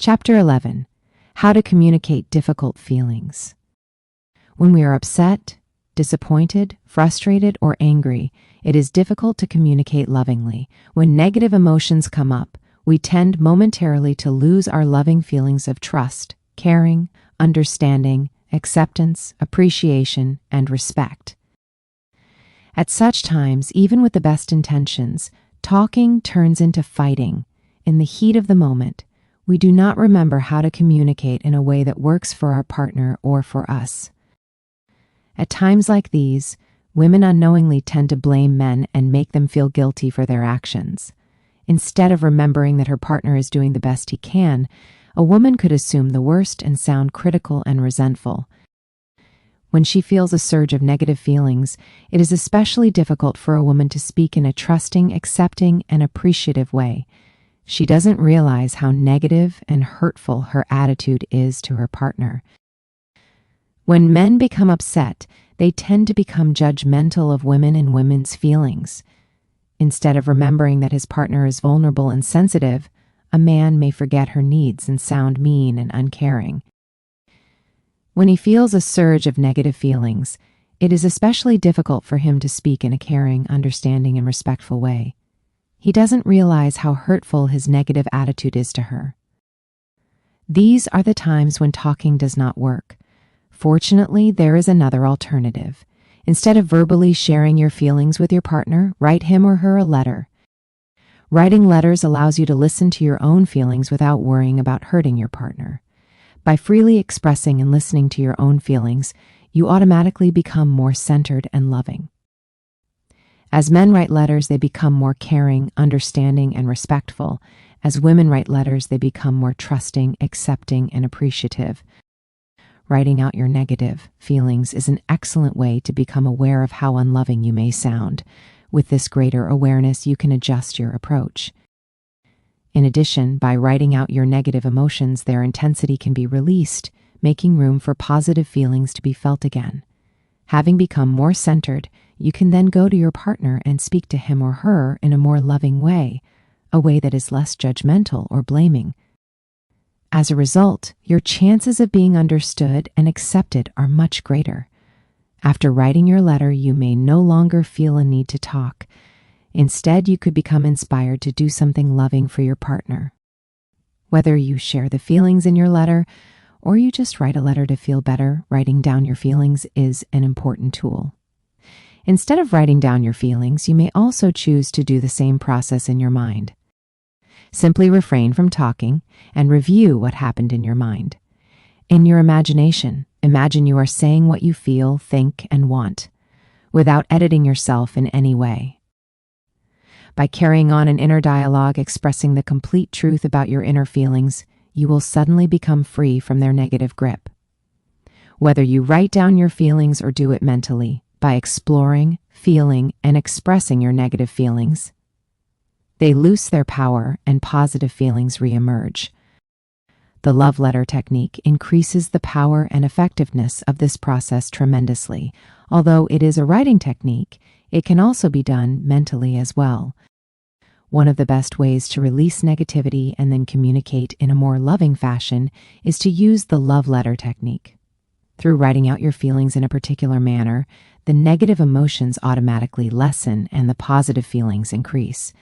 Chapter 11. How to communicate difficult feelings. When we are upset, disappointed, frustrated, or angry, it is difficult to communicate lovingly. When negative emotions come up, we tend momentarily to lose our loving feelings of trust, caring, understanding, acceptance, appreciation, and respect. At such times, even with the best intentions, talking turns into fighting. In the heat of the moment, we do not remember how to communicate in a way that works for our partner or for us. At times like these, women unknowingly tend to blame men and make them feel guilty for their actions. Instead of remembering that her partner is doing the best he can, a woman could assume the worst and sound critical and resentful. When she feels a surge of negative feelings, it is especially difficult for a woman to speak in a trusting, accepting, and appreciative way. She doesn't realize how negative and hurtful her attitude is to her partner. When men become upset, they tend to become judgmental of women and women's feelings. Instead of remembering that his partner is vulnerable and sensitive, a man may forget her needs and sound mean and uncaring. When he feels a surge of negative feelings, it is especially difficult for him to speak in a caring, understanding, and respectful way. He doesn't realize how hurtful his negative attitude is to her. These are the times when talking does not work. Fortunately, there is another alternative. Instead of verbally sharing your feelings with your partner, write him or her a letter. Writing letters allows you to listen to your own feelings without worrying about hurting your partner. By freely expressing and listening to your own feelings, you automatically become more centered and loving. As men write letters, they become more caring, understanding, and respectful. As women write letters, they become more trusting, accepting, and appreciative. Writing out your negative feelings is an excellent way to become aware of how unloving you may sound. With this greater awareness, you can adjust your approach. In addition, by writing out your negative emotions, their intensity can be released, making room for positive feelings to be felt again. Having become more centered, you can then go to your partner and speak to him or her in a more loving way, a way that is less judgmental or blaming. As a result, your chances of being understood and accepted are much greater. After writing your letter, you may no longer feel a need to talk. Instead, you could become inspired to do something loving for your partner. Whether you share the feelings in your letter or you just write a letter to feel better, writing down your feelings is an important tool. Instead of writing down your feelings, you may also choose to do the same process in your mind. Simply refrain from talking and review what happened in your mind. In your imagination, imagine you are saying what you feel, think, and want, without editing yourself in any way. By carrying on an inner dialogue expressing the complete truth about your inner feelings, you will suddenly become free from their negative grip. Whether you write down your feelings or do it mentally, by exploring, feeling, and expressing your negative feelings, they lose their power and positive feelings reemerge. The love letter technique increases the power and effectiveness of this process tremendously. Although it is a writing technique, it can also be done mentally as well. One of the best ways to release negativity and then communicate in a more loving fashion is to use the love letter technique. Through writing out your feelings in a particular manner, the negative emotions automatically lessen and the positive feelings increase.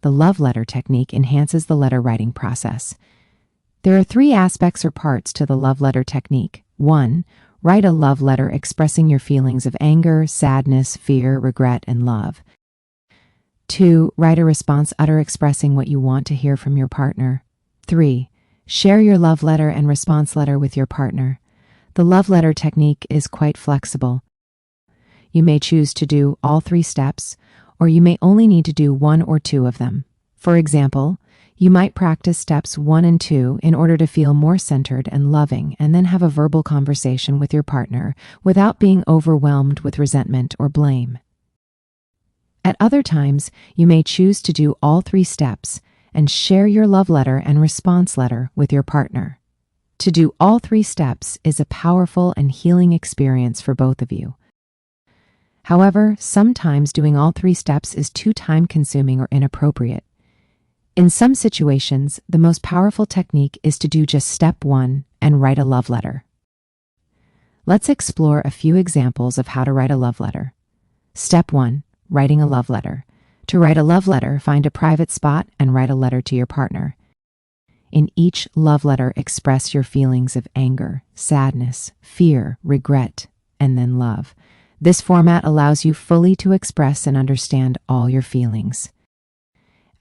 The love letter technique enhances the letter writing process. There are 3 aspects or parts to the love letter technique. 1. Write a love letter expressing your feelings of anger, sadness, fear, regret, and love. 2. Write a response expressing what you want to hear from your partner. 3. Share your love letter and response letter with your partner. The love letter technique is quite flexible. You may choose to do all 3 steps, or you may only need to do 1 or 2 of them. For example, you might practice steps 1 and 2 in order to feel more centered and loving, and then have a verbal conversation with your partner without being overwhelmed with resentment or blame. At other times, you may choose to do all 3 steps and share your love letter and response letter with your partner. To do all 3 steps is a powerful and healing experience for both of you. However, sometimes doing all 3 steps is too time-consuming or inappropriate. In some situations, the most powerful technique is to do just step 1 and write a love letter. Let's explore a few examples of how to write a love letter. Step 1. Writing a love letter. To write a love letter, find a private spot and write a letter to your partner. In each love letter, express your feelings of anger, sadness, fear, regret, and then love. This format allows you fully to express and understand all your feelings.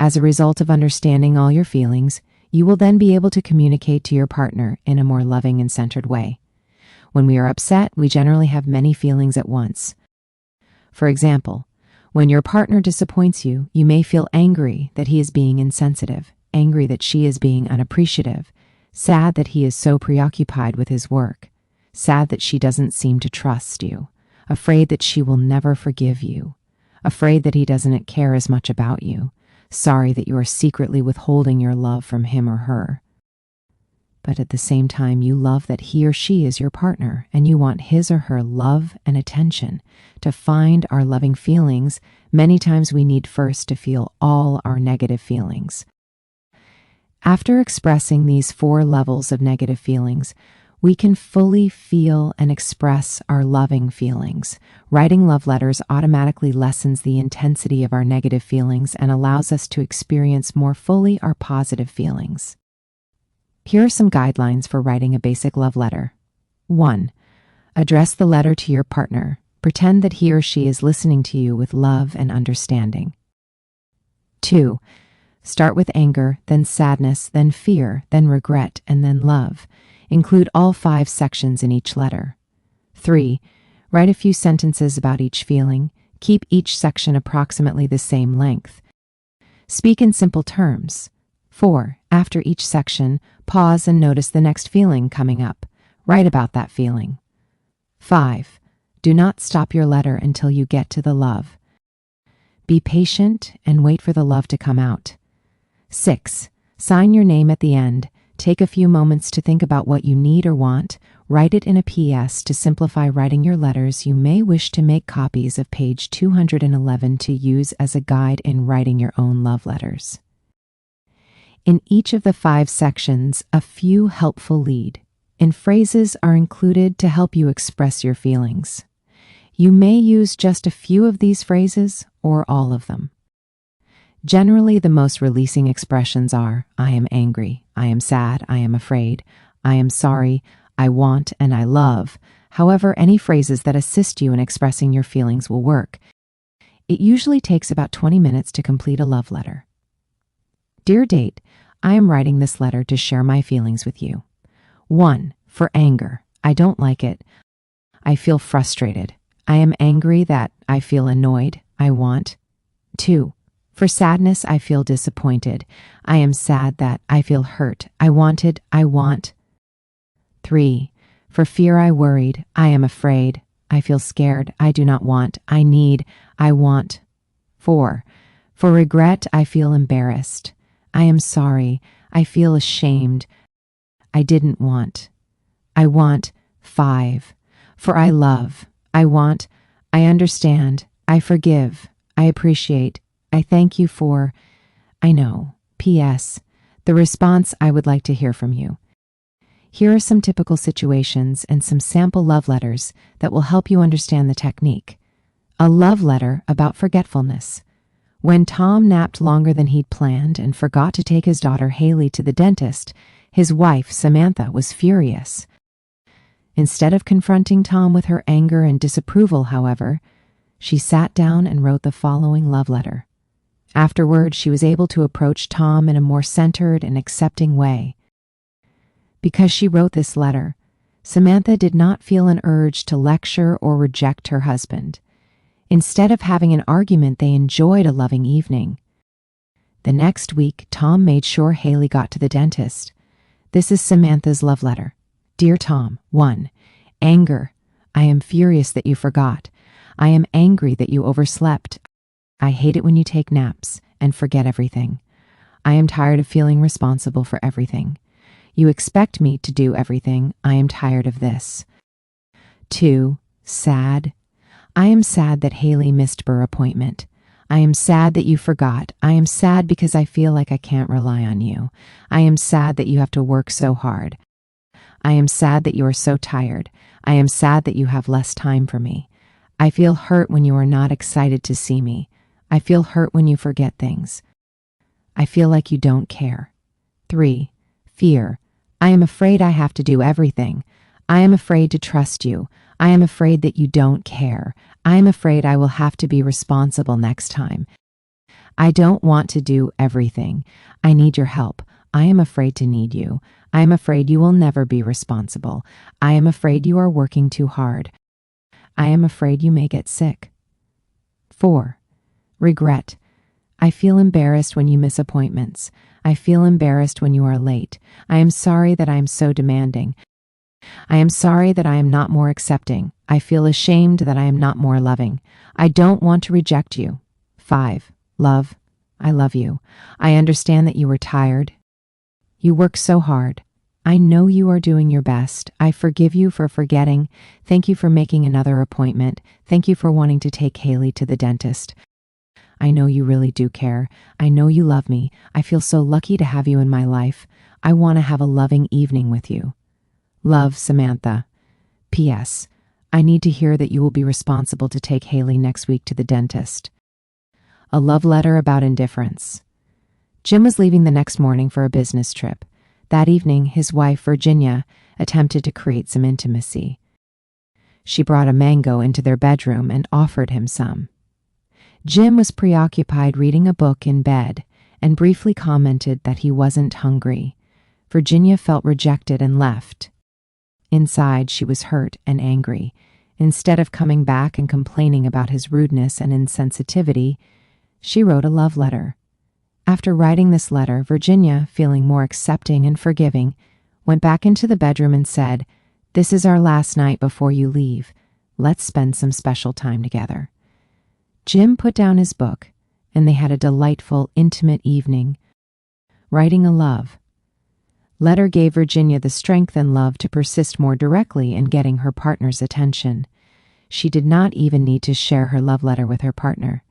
As a result of understanding all your feelings, you will then be able to communicate to your partner in a more loving and centered way. When we are upset, we generally have many feelings at once. For example, when your partner disappoints you, you may feel angry that he is being insensitive, angry that she is being unappreciative, sad that he is so preoccupied with his work, sad that she doesn't seem to trust you, afraid that she will never forgive you, afraid that he doesn't care as much about you, sorry that you are secretly withholding your love from him or her. But at the same time, you love that he or she is your partner, and you want his or her love and attention. To find our loving feelings, many times we need first to feel all our negative feelings. After expressing these 4 levels of negative feelings, we can fully feel and express our loving feelings. Writing love letters automatically lessens the intensity of our negative feelings and allows us to experience more fully our positive feelings. Here are some guidelines for writing a basic love letter. 1. Address the letter to your partner. Pretend that he or she is listening to you with love and understanding. 2. Start with anger, then sadness, then fear, then regret, and then love. Include all 5 sections in each letter. 3. Write a few sentences about each feeling. Keep each section approximately the same length. Speak in simple terms. 4. After each section, pause and notice the next feeling coming up. Write about that feeling. 5. Do not stop your letter until you get to the love. Be patient and wait for the love to come out. 6. Sign your name at the end. Take a few moments to think about what you need or want. Write it in a PS. To simplify writing your letters, you may wish to make copies of page 211 to use as a guide in writing your own love letters. In each of the 5 sections, a few helpful lead-in phrases are included to help you express your feelings. You may use just a few of these phrases or all of them. Generally, the most releasing expressions are, I am angry, I am sad, I am afraid, I am sorry, I want, and I love. However, any phrases that assist you in expressing your feelings will work. It usually takes about 20 minutes to complete a love letter. Dear Date, I am writing this letter to share my feelings with you. 1. For anger, I don't like it. I feel frustrated. I am angry that I feel annoyed. I want. 2. For sadness, I feel disappointed. I am sad that I feel hurt. I wanted. I want. 3. For fear, I worried. I am afraid. I feel scared. I do not want. I need. I want. 4. For regret, I feel embarrassed. I am sorry. I feel ashamed. I didn't want. I want. 5. For I love. I want. I understand. I forgive. I appreciate. I thank you for. I know. P.S. The response, I would like to hear from you. Here are some typical situations and some sample love letters that will help you understand the technique. A love letter about forgetfulness. When Tom napped longer than he'd planned and forgot to take his daughter Haley to the dentist, his wife, Samantha, was furious. Instead of confronting Tom with her anger and disapproval, however, she sat down and wrote the following love letter. Afterward, she was able to approach Tom in a more centered and accepting way. Because she wrote this letter, Samantha did not feel an urge to lecture or reject her husband. Instead of having an argument, they enjoyed a loving evening. The next week, Tom made sure Haley got to the dentist. This is Samantha's love letter. Dear Tom, 1. Anger. I am furious that you forgot. I am angry that you overslept. I hate it when you take naps and forget everything. I am tired of feeling responsible for everything. You expect me to do everything. I am tired of this. 2. Sad. I am sad that Haley missed her appointment. I am sad that you forgot. I am sad because I feel like I can't rely on you. I am sad that you have to work so hard. I am sad that you are so tired. I am sad that you have less time for me. I feel hurt when you are not excited to see me. I feel hurt when you forget things. I feel like you don't care. 3. Fear. I am afraid I have to do everything. I am afraid to trust you. I am afraid that you don't care. I am afraid I will have to be responsible next time. I don't want to do everything. I need your help. I am afraid to need you. I am afraid you will never be responsible. I am afraid you are working too hard. I am afraid you may get sick. 4. Regret. I feel embarrassed when you miss appointments. I feel embarrassed when you are late. I am sorry that I am so demanding. I am sorry that I am not more accepting. I feel ashamed that I am not more loving. I don't want to reject you. 5. Love. I love you. I understand that you were tired. You work so hard. I know you are doing your best. I forgive you for forgetting. Thank you for making another appointment. Thank you for wanting to take Haley to the dentist. I know you really do care. I know you love me. I feel so lucky to have you in my life. I want to have a loving evening with you. Love, Samantha. P.S. I need to hear that you will be responsible to take Haley next week to the dentist. A love letter about indifference. Jim was leaving the next morning for a business trip. That evening, his wife, Virginia, attempted to create some intimacy. She brought a mango into their bedroom and offered him some. Jim was preoccupied reading a book in bed and briefly commented that he wasn't hungry. Virginia felt rejected and left. Inside, she was hurt and angry. Instead of coming back and complaining about his rudeness and insensitivity, she wrote a love letter. After writing this letter, Virginia, feeling more accepting and forgiving, went back into the bedroom and said, "This is our last night before you leave. Let's spend some special time together." Jim put down his book, and they had a delightful, intimate evening. Writing a love letter gave Virginia the strength and love to persist more directly in getting her partner's attention. She did not even need to share her love letter with her partner.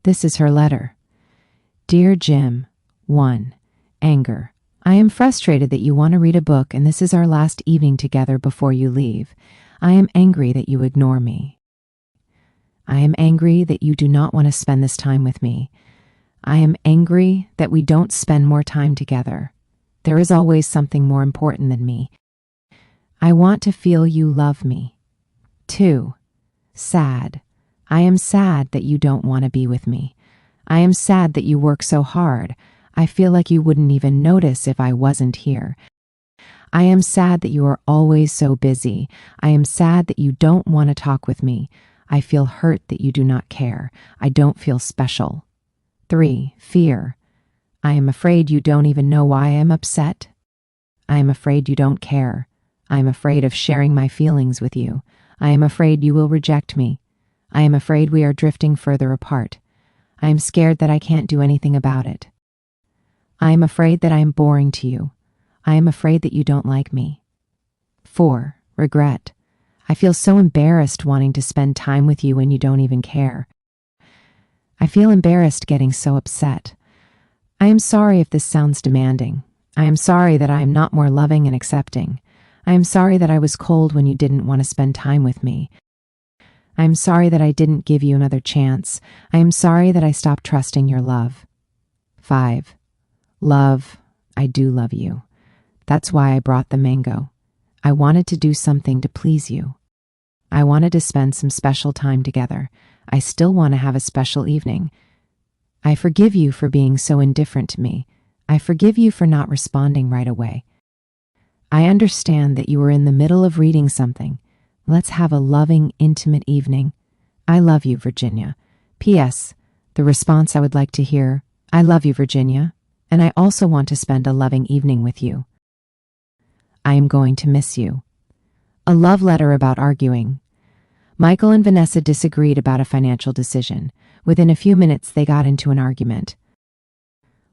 This is her letter. Dear Jim, 1. Anger. I am frustrated that you want to read a book and this is our last evening together before you leave. I am angry that you ignore me. I am angry that you do not want to spend this time with me. I am angry that we don't spend more time together. There is always something more important than me. I want to feel you love me. 2. Sad. I am sad that you don't want to be with me. I am sad that you work so hard. I feel like you wouldn't even notice if I wasn't here. I am sad that you are always so busy. I am sad that you don't want to talk with me. I feel hurt that you do not care. I don't feel special. 3. Fear. I am afraid you don't even know why I am upset. I am afraid you don't care. I am afraid of sharing my feelings with you. I am afraid you will reject me. I am afraid we are drifting further apart. I am scared that I can't do anything about it. I am afraid that I am boring to you. I am afraid that you don't like me. 4. Regret. I feel so embarrassed wanting to spend time with you when you don't even care. I feel embarrassed getting so upset. I am sorry if this sounds demanding. I am sorry that I am not more loving and accepting. I am sorry that I was cold when you didn't want to spend time with me. I am sorry that I didn't give you another chance. I am sorry that I stopped trusting your love. 5. Love, I do love you. That's why I brought the mango. I wanted to do something to please you. I wanted to spend some special time together. I still want to have a special evening. I forgive you for being so indifferent to me. I forgive you for not responding right away. I understand that you were in the middle of reading something. Let's have a loving, intimate evening. I love you, Virginia. P.S. The response I would like to hear, I love you, Virginia, and I also want to spend a loving evening with you. I am going to miss you. A love letter about arguing. Michael and Vanessa disagreed about a financial decision. Within a few minutes, they got into an argument.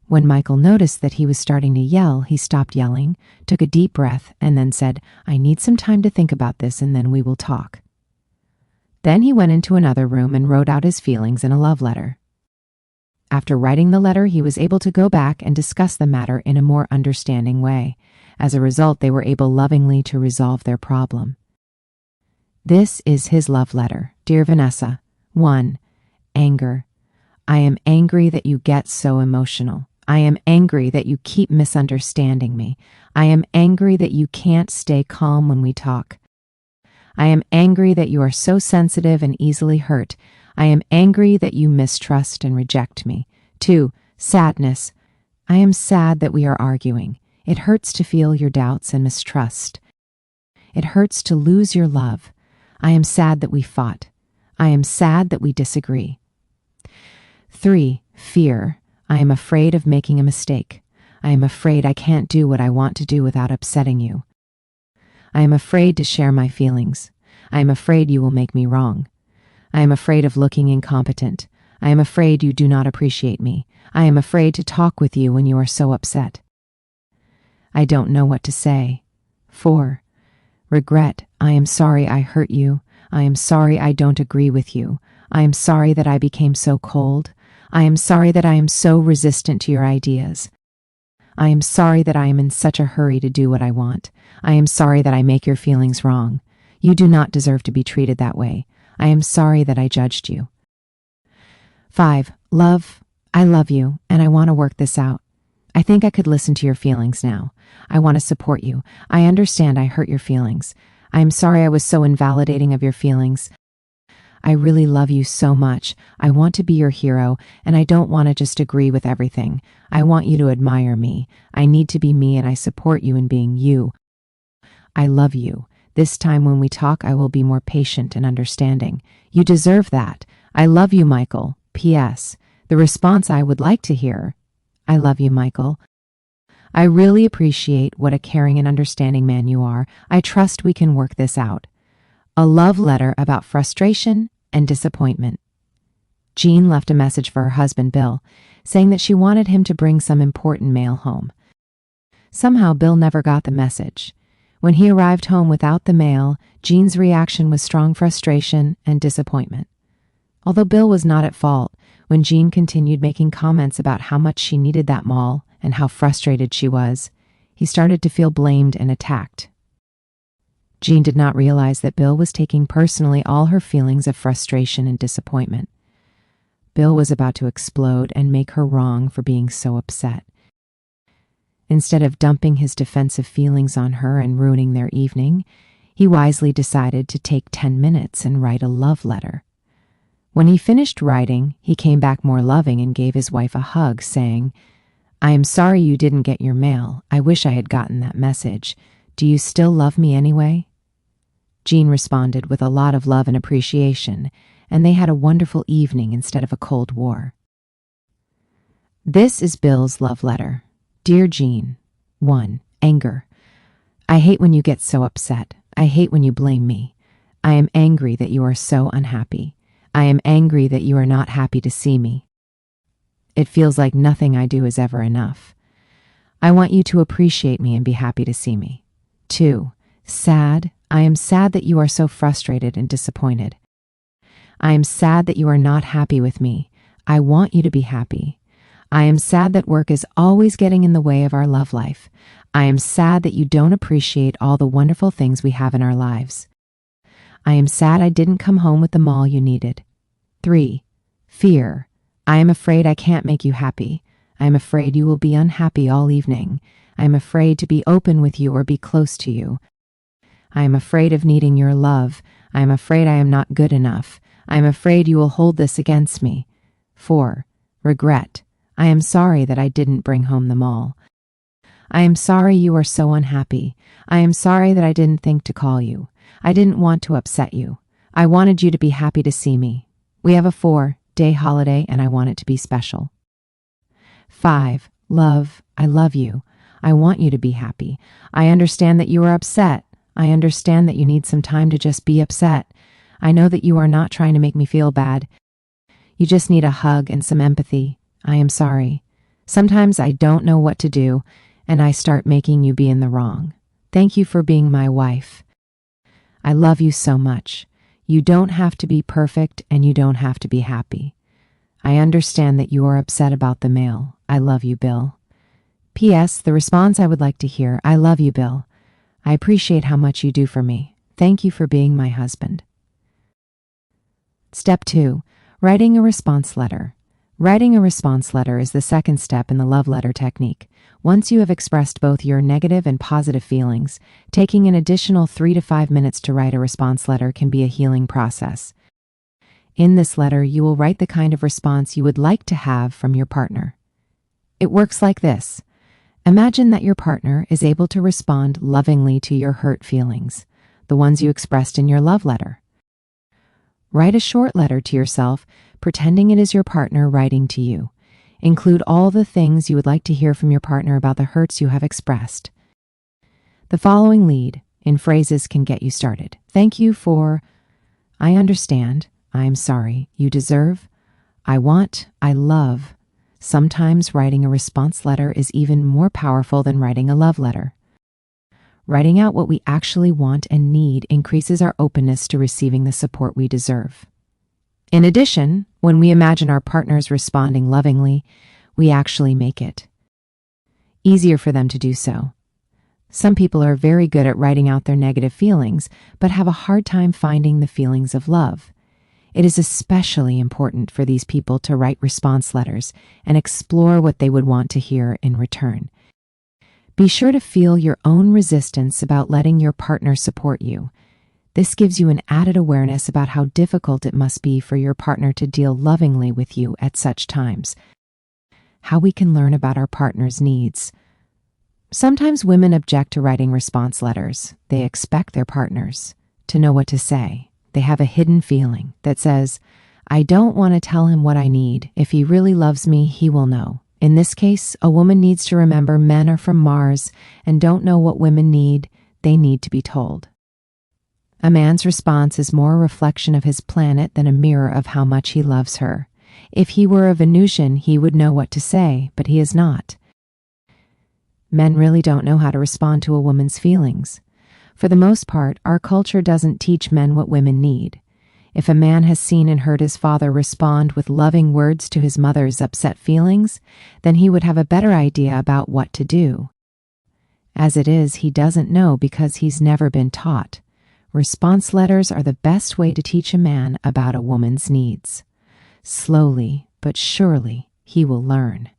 When Michael noticed that he was starting to yell, he stopped yelling, took a deep breath, and then said, I need some time to think about this and then we will talk. Then he went into another room and wrote out his feelings in a love letter. After writing the letter, he was able to go back and discuss the matter in a more understanding way. As a result, they were able lovingly to resolve their problem. This is his love letter. Dear Vanessa, 1. Anger. I am angry that you get so emotional. I am angry that you keep misunderstanding me. I am angry that you can't stay calm when we talk. I am angry that you are so sensitive and easily hurt. I am angry that you mistrust and reject me. 2. Sadness. I am sad that we are arguing. It hurts to feel your doubts and mistrust. It hurts to lose your love. I am sad that we fought. I am sad that we disagree. 3. Fear. I am afraid of making a mistake. I am afraid I can't do what I want to do without upsetting you. I am afraid to share my feelings. I am afraid you will make me wrong. I am afraid of looking incompetent. I am afraid you do not appreciate me. I am afraid to talk with you when you are so upset. I don't know what to say. 4. Regret. I am sorry I hurt you. I am sorry I don't agree with you. I am sorry that I became so cold. I am sorry that I am so resistant to your ideas. I am sorry that I am in such a hurry to do what I want. I am sorry that I make your feelings wrong. You do not deserve to be treated that way. I am sorry that I judged you. 5. Love. I love you, and I want to work this out. I think I could listen to your feelings now. I want to support you. I understand I hurt your feelings. I am sorry I was so invalidating of your feelings. I really love you so much. I want to be your hero, and I don't want to just agree with everything. I want you to admire me. I need to be me, and I support you in being you. I love you. This time when we talk, I will be more patient and understanding. You deserve that. I love you, Michael. P.S. The response I would like to hear. I love you, Michael. I really appreciate what a caring and understanding man you are. I trust we can work this out. A love letter about frustration and disappointment. Jean left a message for her husband, Bill, saying that she wanted him to bring some important mail home. Somehow, Bill never got the message. When he arrived home without the mail, Jean's reaction was strong frustration and disappointment. Although Bill was not at fault, when Jean continued making comments about how much she needed that mall and how frustrated she was, he started to feel blamed and attacked. Jean did not realize that Bill was taking personally all her feelings of frustration and disappointment. Bill was about to explode and make her wrong for being so upset. Instead of dumping his defensive feelings on her and ruining their evening, he wisely decided to take 10 minutes and write a love letter. When he finished writing, he came back more loving and gave his wife a hug, saying, I am sorry you didn't get your mail. I wish I had gotten that message. Do you still love me anyway? Jean responded with a lot of love and appreciation, and they had a wonderful evening instead of a cold war. This is Bill's love letter. Dear Jean, 1. Anger. I hate when you get so upset. I hate when you blame me. I am angry that you are so unhappy. I am angry that you are not happy to see me. It feels like nothing I do is ever enough. I want you to appreciate me and be happy to see me. 2. Sad. I am sad that you are so frustrated and disappointed. I am sad that you are not happy with me. I want you to be happy. I am sad that work is always getting in the way of our love life. I am sad that you don't appreciate all the wonderful things we have in our lives. I am sad I didn't come home with the mall you needed. 3. Fear. I am afraid I can't make you happy. I am afraid you will be unhappy all evening. I am afraid to be open with you or be close to you. I am afraid of needing your love. I am afraid I am not good enough. I am afraid you will hold this against me. 4. Regret. I am sorry that I didn't bring home the mall. I am sorry you are so unhappy. I am sorry that I didn't think to call you. I didn't want to upset you. I wanted you to be happy to see me. We have a 4-day holiday and I want it to be special. 5. Love. I love you. I want you to be happy. I understand that you are upset. I understand that you need some time to just be upset. I know that you are not trying to make me feel bad. You just need a hug and some empathy. I am sorry. Sometimes I don't know what to do, and I start making you be in the wrong. Thank you for being my wife. I love you so much. You don't have to be perfect, and you don't have to be happy. I understand that you are upset about the mail. I love you, Bill. P.S. The response I would like to hear, I love you, Bill. I appreciate how much you do for me. Thank you for being my husband. Step 2. Writing a response letter. Writing a response letter is the second step in the love letter technique. Once you have expressed both your negative and positive feelings, taking an additional 3 to 5 minutes to write a response letter can be a healing process. In this letter, you will write the kind of response you would like to have from your partner. It works like this. Imagine that your partner is able to respond lovingly to your hurt feelings, the ones you expressed in your love letter. Write a short letter to yourself, pretending it is your partner writing to you. Include all the things you would like to hear from your partner about the hurts you have expressed. The following lead in phrases can get you started. Thank you for, I understand, I'm sorry, you deserve, I want, I love. Sometimes writing a response letter is even more powerful than writing a love letter. Writing out what we actually want and need increases our openness to receiving the support we deserve. In addition, when we imagine our partners responding lovingly, we actually make it easier for them to do so. Some people are very good at writing out their negative feelings, but have a hard time finding the feelings of love. It is especially important for these people to write response letters and explore what they would want to hear in return. Be sure to feel your own resistance about letting your partner support you. This gives you an added awareness about how difficult it must be for your partner to deal lovingly with you at such times. How we can learn about our partner's needs. Sometimes women object to writing response letters. They expect their partners to know what to say. They have a hidden feeling that says, I don't want to tell him what I need. If he really loves me, he will know. In this case, a woman needs to remember men are from Mars and don't know what women need. They need to be told. A man's response is more a reflection of his planet than a mirror of how much he loves her. If he were a Venusian, he would know what to say, but he is not. Men really don't know how to respond to a woman's feelings. For the most part, our culture doesn't teach men what women need. If a man has seen and heard his father respond with loving words to his mother's upset feelings, then he would have a better idea about what to do. As it is, he doesn't know because he's never been taught. Response letters are the best way to teach a man about a woman's needs. Slowly, but surely, he will learn.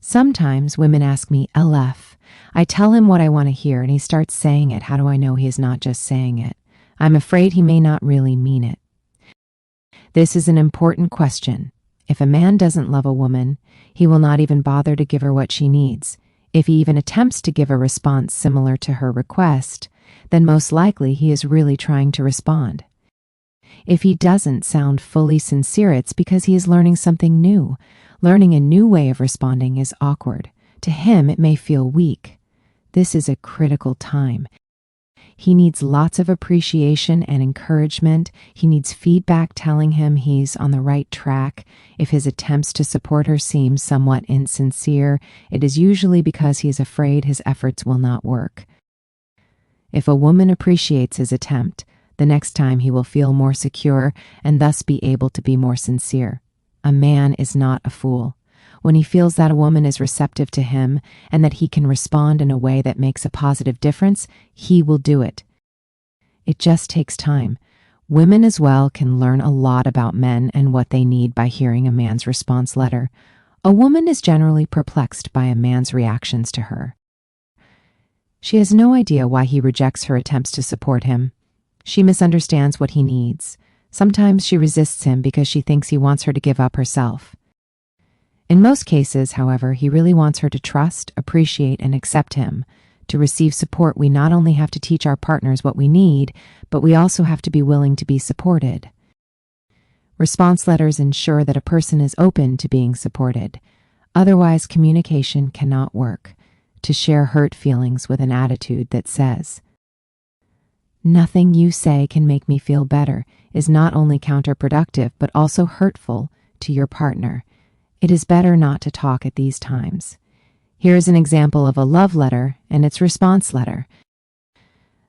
Sometimes women ask me, LF. I tell him what I want to hear and he starts saying it. How do I know he is not just saying it? I'm afraid he may not really mean it. This is an important question. If a man doesn't love a woman, he will not even bother to give her what she needs. If he even attempts to give a response similar to her request, then most likely he is really trying to respond. If he doesn't sound fully sincere, it's because he is learning something new. Learning a new way of responding is awkward. To him, it may feel weak. This is a critical time. He needs lots of appreciation and encouragement. He needs feedback telling him he's on the right track. If his attempts to support her seem somewhat insincere, it is usually because he is afraid his efforts will not work. If a woman appreciates his attempt, the next time he will feel more secure and thus be able to be more sincere. A man is not a fool. When he feels that a woman is receptive to him and that he can respond in a way that makes a positive difference, he will do it. It just takes time. Women as well can learn a lot about men and what they need by hearing a man's response letter. A woman is generally perplexed by a man's reactions to her. She has no idea why he rejects her attempts to support him. She misunderstands what he needs. Sometimes she resists him because she thinks he wants her to give up herself. In most cases, however, he really wants her to trust, appreciate, and accept him. To receive support, we not only have to teach our partners what we need, but we also have to be willing to be supported. Response letters ensure that a person is open to being supported. Otherwise, communication cannot work. To share hurt feelings with an attitude that says, "Nothing you say can make me feel better," is not only counterproductive, but also hurtful to your partner. It is better not to talk at these times. Here is an example of a love letter and its response letter.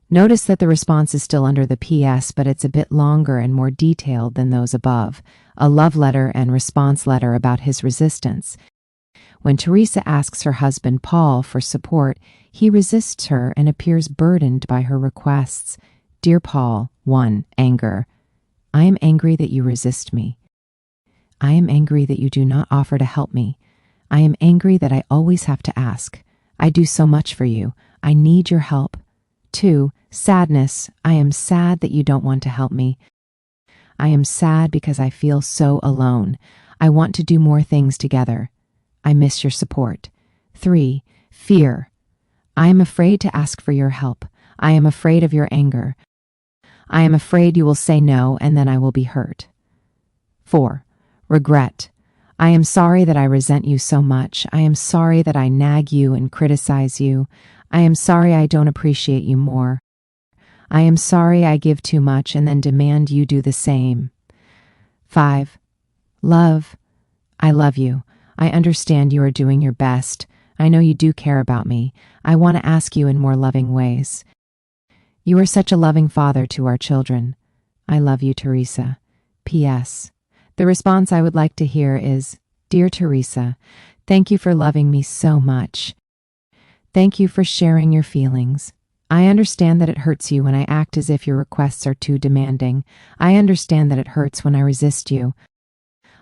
Notice that the response is still under the PS, but it's a bit longer and more detailed than those above. A love letter and response letter about his resistance. When Teresa asks her husband, Paul, for support, he resists her and appears burdened by her requests. Dear Paul, 1. Anger. I am angry that you resist me. I am angry that you do not offer to help me. I am angry that I always have to ask. I do so much for you. I need your help. 2. Sadness. I am sad that you don't want to help me. I am sad because I feel so alone. I want to do more things together. I miss your support. 3. Fear. I am afraid to ask for your help. I am afraid of your anger. I am afraid you will say no and then I will be hurt. 4. Regret. I am sorry that I resent you so much. I am sorry that I nag you and criticize you. I am sorry I don't appreciate you more. I am sorry I give too much and then demand you do the same. 5. Love. I love you. I understand you are doing your best. I know you do care about me. I want to ask you in more loving ways. You are such a loving father to our children. I love you, Teresa. P.S. The response I would like to hear is, Dear Teresa, thank you for loving me so much. Thank you for sharing your feelings. I understand that it hurts you when I act as if your requests are too demanding. I understand that it hurts when I resist you.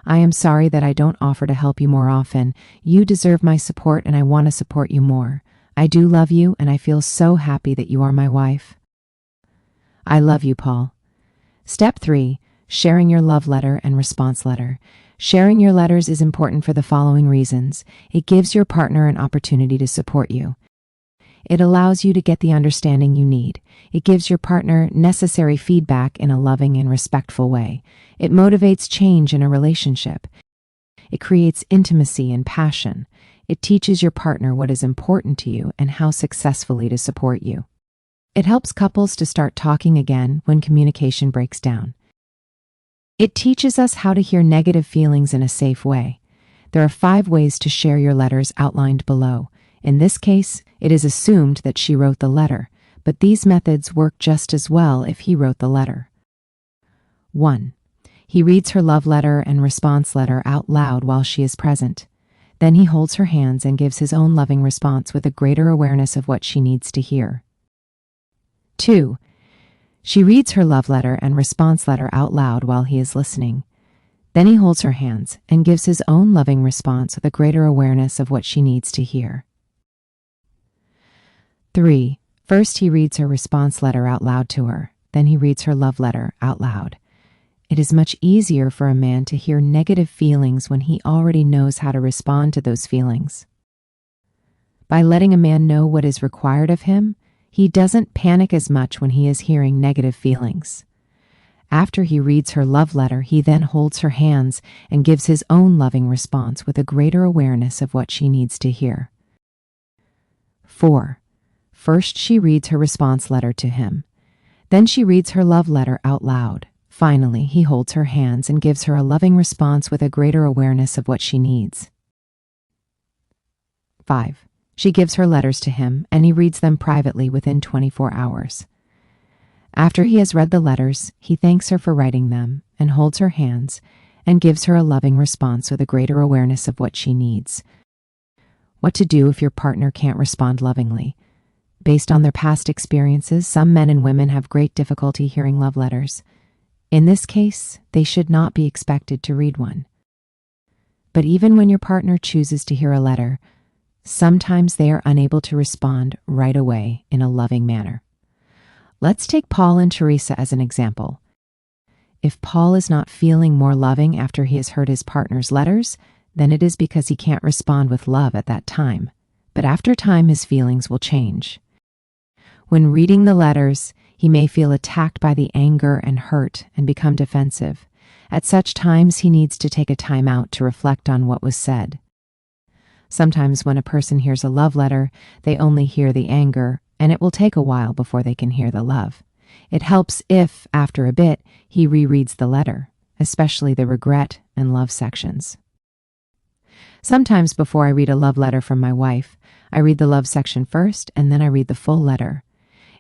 I am sorry that I don't offer to help you more often. You deserve my support and I want to support you more. I do love you and I feel so happy that you are my wife. I love you, Paul. Step 3. Sharing your love letter and response letter. Sharing your letters is important for the following reasons. It gives your partner an opportunity to support you. It allows you to get the understanding you need. It gives your partner necessary feedback in a loving and respectful way. It motivates change in a relationship. It creates intimacy and passion. It teaches your partner what is important to you and how successfully to support you. It helps couples to start talking again when communication breaks down. It teaches us how to hear negative feelings in a safe way. There are 5 ways to share your letters outlined below. In this case, it is assumed that she wrote the letter, but these methods work just as well if he wrote the letter. 1. He reads her love letter and response letter out loud while she is present. Then he holds her hands and gives his own loving response with a greater awareness of what she needs to hear. 2. She reads her love letter and response letter out loud while he is listening. Then he holds her hands and gives his own loving response with a greater awareness of what she needs to hear. 3. First, he reads her response letter out loud to her. Then he reads her love letter out loud. It is much easier for a man to hear negative feelings when he already knows how to respond to those feelings. By letting a man know what is required of him, he doesn't panic as much when he is hearing negative feelings. After he reads her love letter, he then holds her hands and gives his own loving response with a greater awareness of what she needs to hear. 4. First, she reads her response letter to him. Then she reads her love letter out loud. Finally, he holds her hands and gives her a loving response with a greater awareness of what she needs. 5. She gives her letters to him, and he reads them privately within 24 hours. After he has read the letters, he thanks her for writing them and holds her hands and gives her a loving response with a greater awareness of what she needs. What to do if your partner can't respond lovingly. Based on their past experiences, some men and women have great difficulty hearing love letters. In this case, they should not be expected to read one. But even when your partner chooses to hear a letter, sometimes they are unable to respond right away in a loving manner. Let's take Paul and Teresa as an example. If Paul is not feeling more loving after he has heard his partner's letters, then it is because he can't respond with love at that time. But after time, his feelings will change. When reading the letters, he may feel attacked by the anger and hurt and become defensive. At such times, he needs to take a time out to reflect on what was said. Sometimes when a person hears a love letter, they only hear the anger, and it will take a while before they can hear the love. It helps if, after a bit, he rereads the letter, especially the regret and love sections. Sometimes before I read a love letter from my wife, I read the love section first, and then I read the full letter.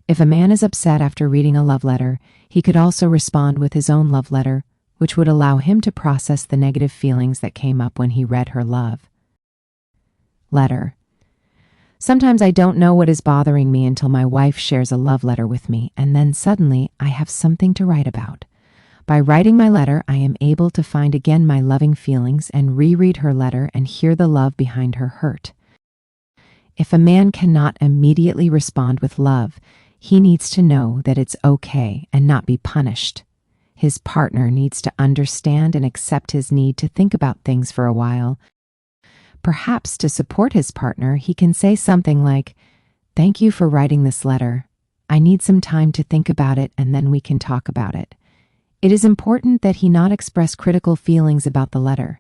If a man is upset after reading a love letter, he could also respond with his own love letter, which would allow him to process the negative feelings that came up when he read her love letter. Sometimes I don't know what is bothering me until my wife shares a love letter with me, and then suddenly I have something to write about. By writing my letter, I am able to find again my loving feelings and reread her letter and hear the love behind her hurt. If a man cannot immediately respond with love, he needs to know that it's okay and not be punished. His partner needs to understand and accept his need to think about things for a while. Perhaps to support his partner, he can say something like, "Thank you for writing this letter. I need some time to think about it and then we can talk about it." It is important that he not express critical feelings about the letter.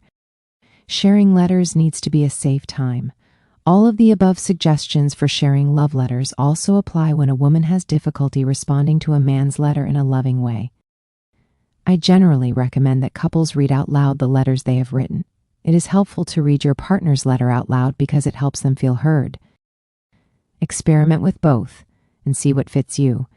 Sharing letters needs to be a safe time. All of the above suggestions for sharing love letters also apply when a woman has difficulty responding to a man's letter in a loving way. I generally recommend that couples read out loud the letters they have written. It is helpful to read your partner's letter out loud because it helps them feel heard. Experiment with both and see what fits you.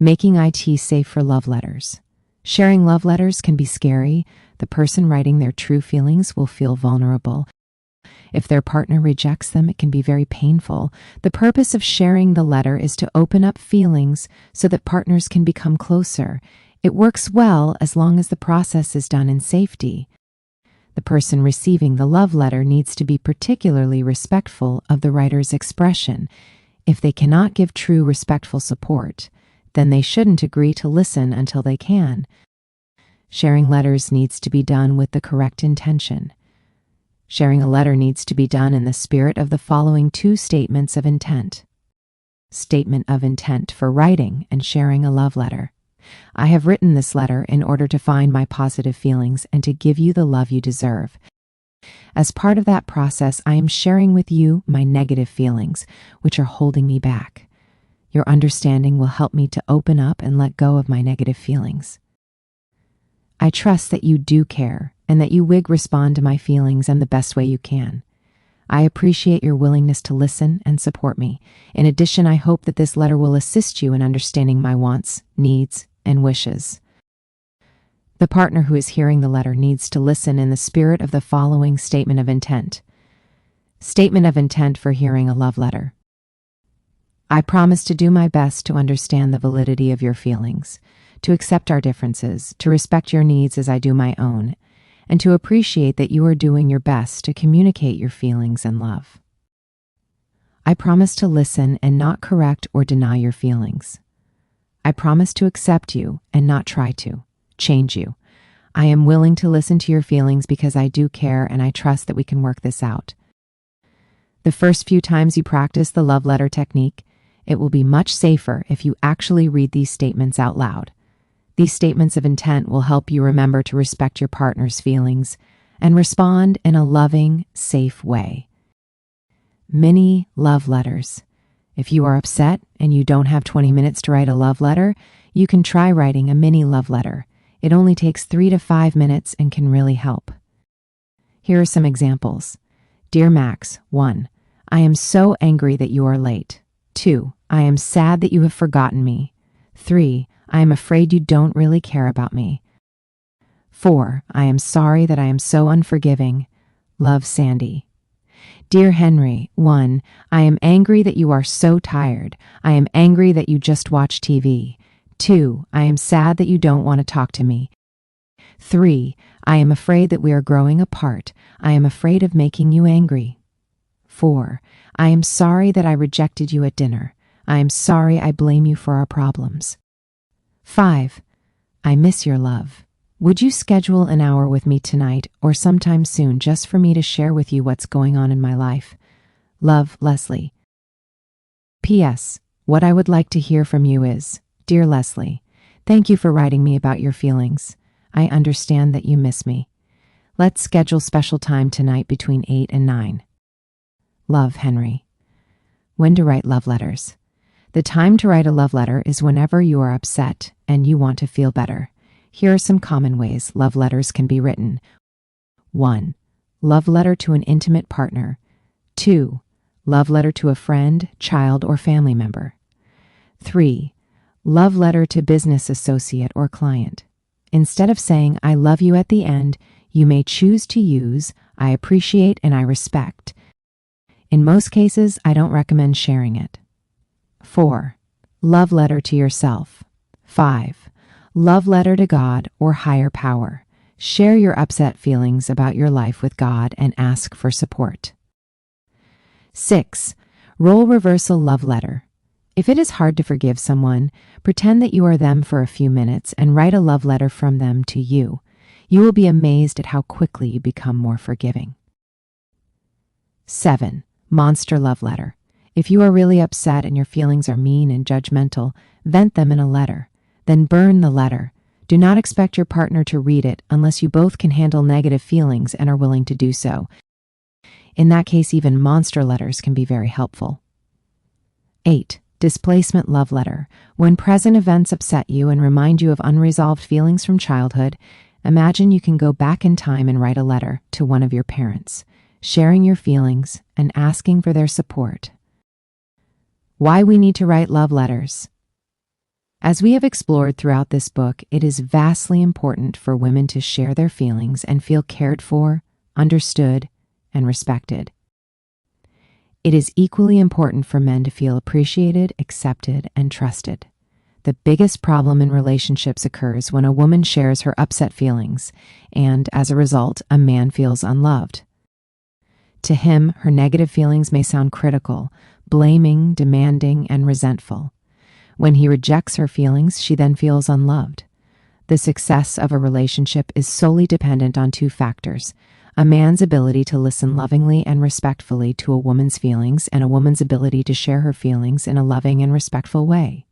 Making IT safe for love letters. Sharing love letters can be scary. The person writing their true feelings will feel vulnerable. If their partner rejects them, it can be very painful. The purpose of sharing the letter is to open up feelings so that partners can become closer. It works well as long as the process is done in safety. The person receiving the love letter needs to be particularly respectful of the writer's expression. If they cannot give true respectful support, then they shouldn't agree to listen until they can. Sharing letters needs to be done with the correct intention. Sharing a letter needs to be done in the spirit of the following two statements of intent. Statement of intent for writing and sharing a love letter. I have written this letter in order to find my positive feelings and to give you the love you deserve. As part of that process, I am sharing with you my negative feelings, which are holding me back. Your understanding will help me to open up and let go of my negative feelings. I trust that you do care and that you will respond to my feelings in the best way you can. I appreciate your willingness to listen and support me. In addition, I hope that this letter will assist you in understanding my wants, needs, and wishes. The partner who is hearing the letter needs to listen in the spirit of the following statement of intent. Statement of intent for hearing a love letter. I promise to do my best to understand the validity of your feelings, to accept our differences, to respect your needs as I do my own, and to appreciate that you are doing your best to communicate your feelings and love. I promise to listen and not correct or deny your feelings. I promise to accept you and not try to change you. I am willing to listen to your feelings because I do care and I trust that we can work this out. The first few times you practice the love letter technique, it will be much safer if you actually read these statements out loud. These statements of intent will help you remember to respect your partner's feelings and respond in a loving, safe way. Mini love letters. If you are upset and you don't have 20 minutes to write a love letter, you can try writing a mini love letter. It only takes 3 to 5 minutes and can really help. Here are some examples. Dear Max, 1. I am so angry that you are late. 2. I am sad that you have forgotten me. 3. I am afraid you don't really care about me. 4. I am sorry that I am so unforgiving. Love, Sandy. Dear Henry, 1. I am angry that you are so tired. I am angry that you just watch TV. 2. I am sad that you don't want to talk to me. 3. I am afraid that we are growing apart. I am afraid of making you angry. 4. I am sorry that I rejected you at dinner. I am sorry I blame you for our problems. 5. I miss your love. Would you schedule an hour with me tonight or sometime soon just for me to share with you what's going on in my life? Love, Leslie. P.S. What I would like to hear from you is, Dear Leslie, thank you for writing me about your feelings. I understand that you miss me. Let's schedule special time tonight between 8 and 9. Love, Henry. When to write love letters. The time to write a love letter is whenever you are upset and you want to feel better. Here are some common ways love letters can be written. 1. Love letter to an intimate partner. 2. Love letter to a friend, child, or family member. 3. Love letter to business associate or client. Instead of saying, I love you at the end, you may choose to use, I appreciate and I respect. In most cases, I don't recommend sharing it. 4. Love letter to yourself. 5. Love letter to God or higher power. Share your upset feelings about your life with God and ask for support. 6. Role reversal love letter. If it is hard to forgive someone, pretend that you are them for a few minutes and write a love letter from them to you. You will be amazed at how quickly you become more forgiving. 7. Monster love letter. If you are really upset and your feelings are mean and judgmental, vent them in a letter. Then burn the letter. Do not expect your partner to read it unless you both can handle negative feelings and are willing to do so. In that case, even monster letters can be very helpful. 8. Displacement love letter. When present events upset you and remind you of unresolved feelings from childhood, imagine you can go back in time and write a letter to one of your parents, sharing your feelings and asking for their support. Why we need to write love letters. As we have explored throughout this book, it is vastly important for women to share their feelings and feel cared for, understood, and respected. It is equally important for men to feel appreciated, accepted, and trusted. The biggest problem in relationships occurs when a woman shares her upset feelings, and as a result, a man feels unloved. To him, her negative feelings may sound critical, blaming, demanding, and resentful. When he rejects her feelings, she then feels unloved. The success of a relationship is solely dependent on two factors: a man's ability to listen lovingly and respectfully to a woman's feelings, and a woman's ability to share her feelings in a loving and respectful way.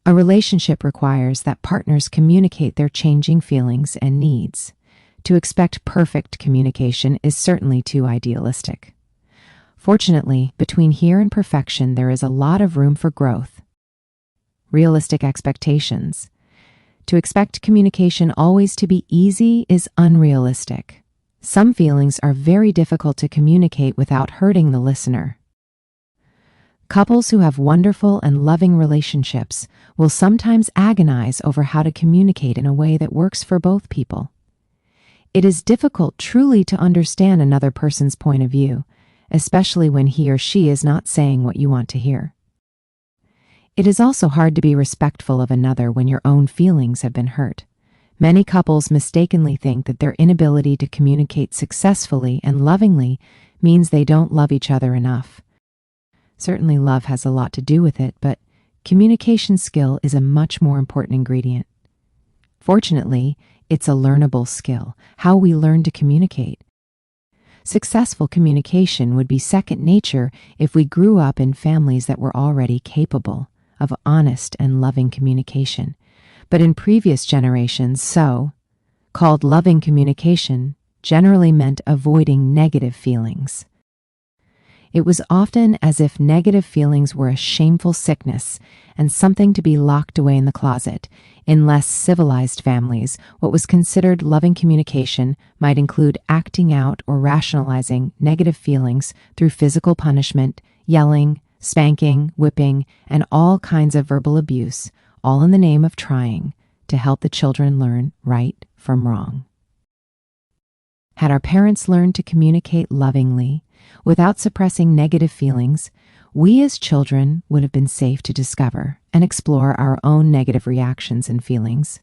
A relationship requires that partners communicate their changing feelings and needs. To expect perfect communication is certainly too idealistic. Fortunately, between here and perfection, there is a lot of room for growth. Realistic expectations. To expect communication always to be easy is unrealistic. Some feelings are very difficult to communicate without hurting the listener. Couples who have wonderful and loving relationships will sometimes agonize over how to communicate in a way that works for both people. It is difficult truly to understand another person's point of view, especially when he or she is not saying what you want to hear. It is also hard to be respectful of another when your own feelings have been hurt. Many couples mistakenly think that their inability to communicate successfully and lovingly means they don't love each other enough. Certainly love has a lot to do with it, but communication skill is a much more important ingredient. Fortunately, it's a learnable skill, how we learn to communicate. Successful communication would be second nature if we grew up in families that were already capable of honest and loving communication. But in previous generations, so-called loving communication generally meant avoiding negative feelings. It was often as if negative feelings were a shameful sickness and something to be locked away in the closet. In less civilized families, what was considered loving communication might include acting out or rationalizing negative feelings through physical punishment, yelling, spanking, whipping, and all kinds of verbal abuse, all in the name of trying to help the children learn right from wrong. Had our parents learned to communicate lovingly, without suppressing negative feelings, we as children would have been safe to discover and explore our own negative reactions and feelings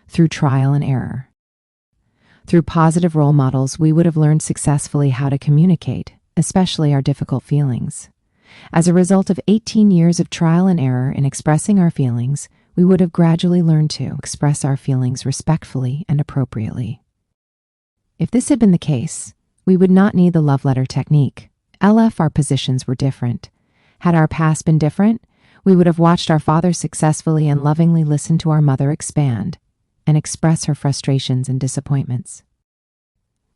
through trial and error. Through positive role models, we would have learned successfully how to communicate, especially our difficult feelings. As a result of 18 years of trial and error in expressing our feelings, we would have gradually learned to express our feelings respectfully and appropriately. If this had been the case, we would not need the love letter technique. Our positions were different. Had our past been different, we would have watched our father successfully and lovingly listen to our mother expand and express her frustrations and disappointments.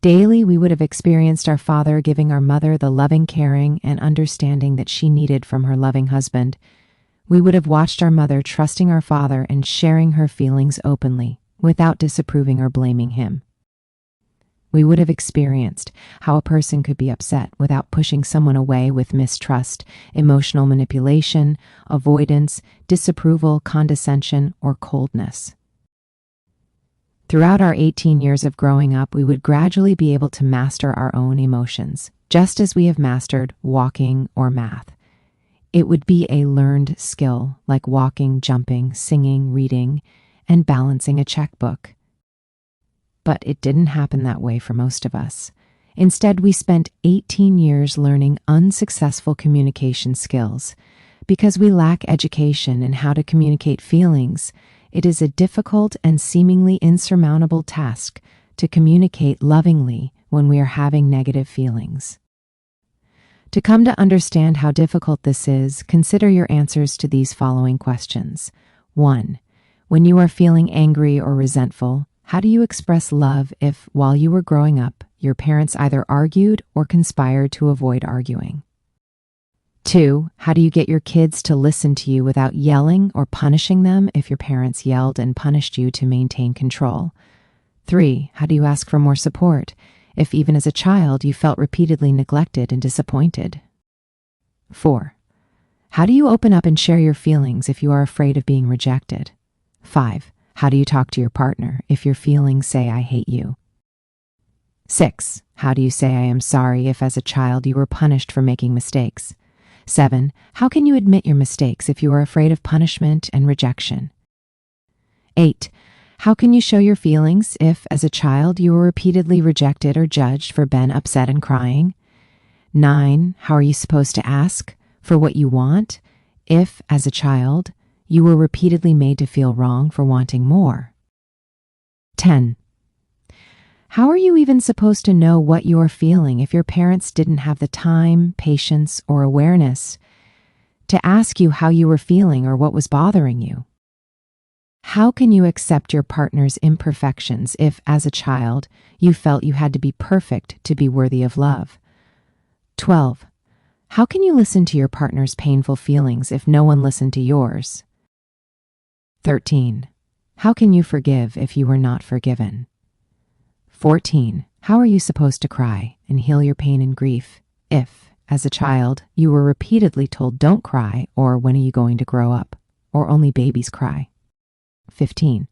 Daily, we would have experienced our father giving our mother the loving caring and understanding that she needed from her loving husband. We would have watched our mother trusting our father and sharing her feelings openly, without disapproving or blaming him. We would have experienced how a person could be upset without pushing someone away with mistrust, emotional manipulation, avoidance, disapproval, condescension, or coldness. Throughout our 18 years of growing up, we would gradually be able to master our own emotions, just as we have mastered walking or math. It would be a learned skill like walking, jumping, singing, reading, and balancing a checkbook. But it didn't happen that way for most of us. Instead, we spent 18 years learning unsuccessful communication skills. Because we lack education in how to communicate feelings, it is a difficult and seemingly insurmountable task to communicate lovingly when we are having negative feelings. To come to understand how difficult this is, consider your answers to these following questions. 1. When you are feeling angry or resentful, how do you express love if, while you were growing up, your parents either argued or conspired to avoid arguing? 2. How do you get your kids to listen to you without yelling or punishing them if your parents yelled and punished you to maintain control? 3. How do you ask for more support if, even as a child, you felt repeatedly neglected and disappointed? 4. How do you open up and share your feelings if you are afraid of being rejected? 5. How do you talk to your partner if your feelings say, "I hate you"? 6. How do you say, "I am sorry" if as a child you were punished for making mistakes? 7. How can you admit your mistakes if you are afraid of punishment and rejection? 8. How can you show your feelings if, as a child, you were repeatedly rejected or judged for being upset and crying? 9. How are you supposed to ask for what you want if, as a child, you were repeatedly made to feel wrong for wanting more? 10. How are you even supposed to know what you are feeling if your parents didn't have the time, patience, or awareness to ask you how you were feeling or what was bothering you? How can you accept your partner's imperfections if, as a child, you felt you had to be perfect to be worthy of love? 12. How can you listen to your partner's painful feelings if no one listened to yours? 13. How can you forgive if you were not forgiven? 14. How are you supposed to cry and heal your pain and grief if, as a child, you were repeatedly told don't cry or when are you going to grow up or only babies cry? 15.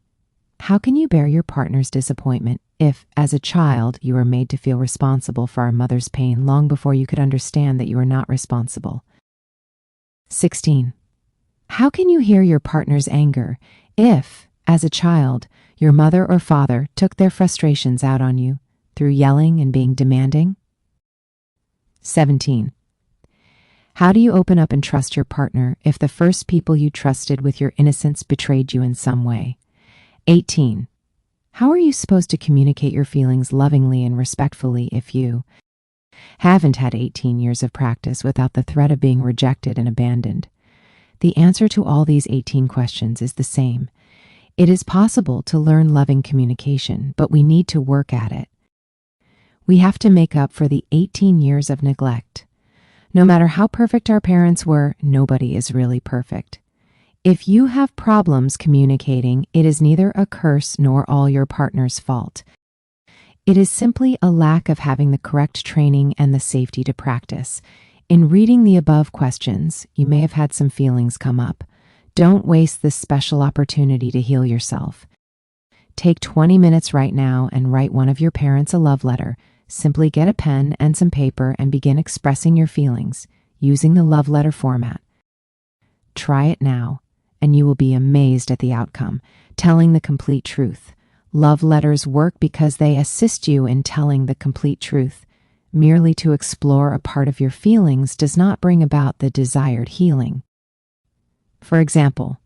How can you bear your partner's disappointment if, as a child, you were made to feel responsible for our mother's pain long before you could understand that you were not responsible? 16. How can you hear your partner's anger if, as a child, your mother or father took their frustrations out on you through yelling and being demanding? 17. How do you open up and trust your partner if the first people you trusted with your innocence betrayed you in some way? 18. How are you supposed to communicate your feelings lovingly and respectfully if you haven't had 18 years of practice without the threat of being rejected and abandoned? The answer to all these 18 questions is the same. It is possible to learn loving communication, but we need to work at it. We have to make up for the 18 years of neglect. No matter how perfect our parents were, nobody is really perfect. If you have problems communicating, it is neither a curse nor all your partner's fault. It is simply a lack of having the correct training and the safety to practice. In reading the above questions, you may have had some feelings come up. Don't waste this special opportunity to heal yourself. Take 20 minutes right now and write one of your parents a love letter. Simply get a pen and some paper and begin expressing your feelings using the love letter format. Try it now, and you will be amazed at the outcome, telling the complete truth. Love letters work because they assist you in telling the complete truth. Merely to explore a part of your feelings does not bring about the desired healing. For example,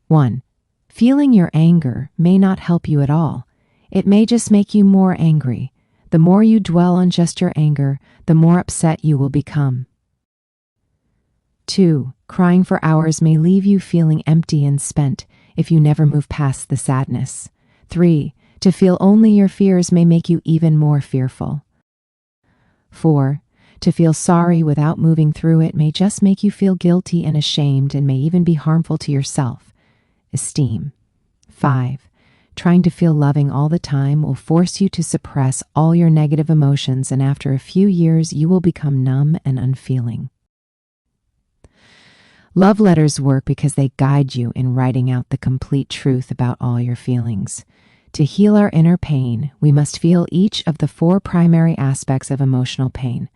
1. Feeling your anger may not help you at all. It may just make you more angry. The more you dwell on just your anger, the more upset you will become. 2. Crying for hours may leave you feeling empty and spent if you never move past the sadness. 3. To feel only your fears may make you even more fearful. 4. To feel sorry without moving through it may just make you feel guilty and ashamed and may even be harmful to your self-esteem. 5. Trying to feel loving all the time will force you to suppress all your negative emotions, and after a few years, you will become numb and unfeeling. Love letters work because they guide you in writing out the complete truth about all your feelings. To heal our inner pain, we must feel each of the 4 primary aspects of emotional pain.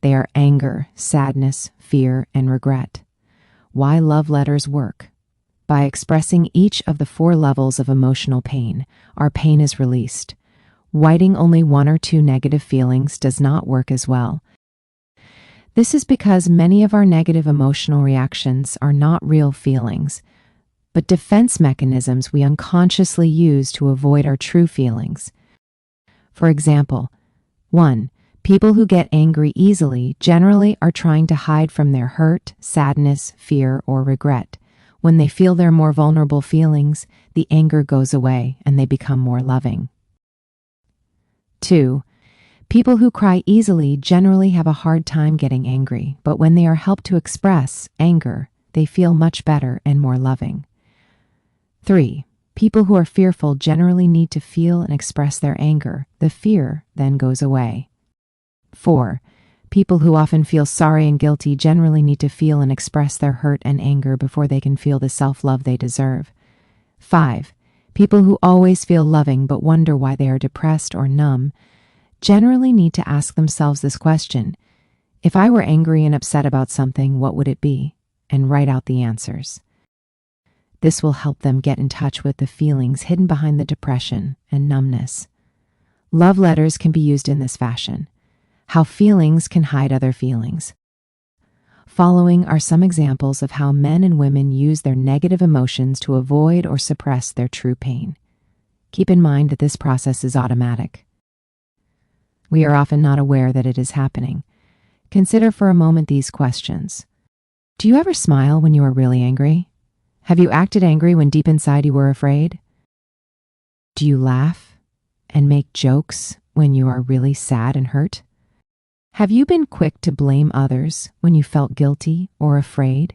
They are anger, sadness, fear, and regret. Why love letters work? By expressing each of the 4 levels of emotional pain, our pain is released. Writing only 1 or 2 negative feelings does not work as well. This is because many of our negative emotional reactions are not real feelings, but defense mechanisms we unconsciously use to avoid our true feelings. For example, 1. People who get angry easily generally are trying to hide from their hurt, sadness, fear, or regret. When they feel their more vulnerable feelings, the anger goes away and they become more loving. 2. People who cry easily generally have a hard time getting angry, but when they are helped to express anger, they feel much better and more loving. 3. People who are fearful generally need to feel and express their anger. The fear then goes away. 4. People who often feel sorry and guilty generally need to feel and express their hurt and anger before they can feel the self-love they deserve. 5. People who always feel loving but wonder why they are depressed or numb generally need to ask themselves this question: if I were angry and upset about something, what would it be? And write out the answers. This will help them get in touch with the feelings hidden behind the depression and numbness. Love letters can be used in this fashion. How feelings can hide other feelings. Following are some examples of how men and women use their negative emotions to avoid or suppress their true pain. Keep in mind that this process is automatic. We are often not aware that it is happening. Consider for a moment these questions. Do you ever smile when you are really angry? Have you acted angry when deep inside you were afraid? Do you laugh and make jokes when you are really sad and hurt? Have you been quick to blame others when you felt guilty or afraid?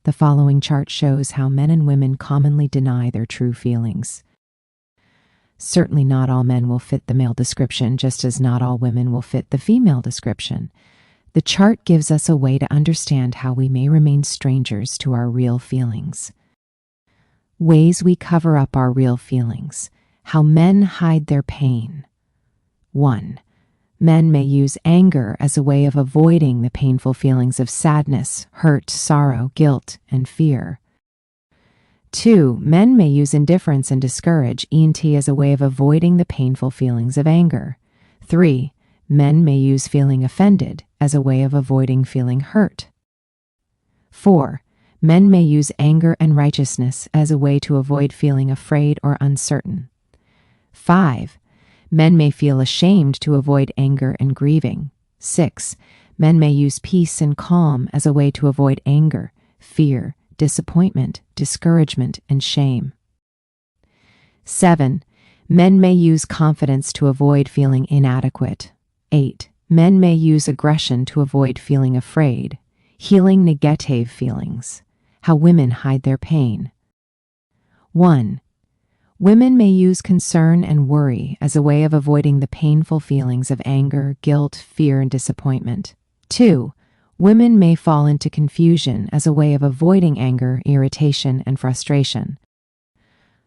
The following chart shows how men and women commonly deny their true feelings. Certainly not all men will fit the male description, just as not all women will fit the female description. The chart gives us a way to understand how we may remain strangers to our real feelings. Ways we cover up our real feelings. How men hide their pain. 1. Men may use anger as a way of avoiding the painful feelings of sadness, hurt, sorrow, guilt, and fear. 2. Men may use indifference and discourage (ENT) as a way of avoiding the painful feelings of anger. 3. Men may use feeling offended as a way of avoiding feeling hurt. 4. Men may use anger and righteousness as a way to avoid feeling afraid or uncertain. 5. Men may feel ashamed to avoid anger and grieving. 6. Men may use peace and calm as a way to avoid anger, fear, disappointment, discouragement, and shame. 7. Men may use confidence to avoid feeling inadequate. 8. Men may use aggression to avoid feeling afraid. Healing negative feelings. How women hide their pain. 1. Women may use concern and worry as a way of avoiding the painful feelings of anger, guilt, fear, and disappointment. 2. Women may fall into confusion as a way of avoiding anger, irritation, and frustration.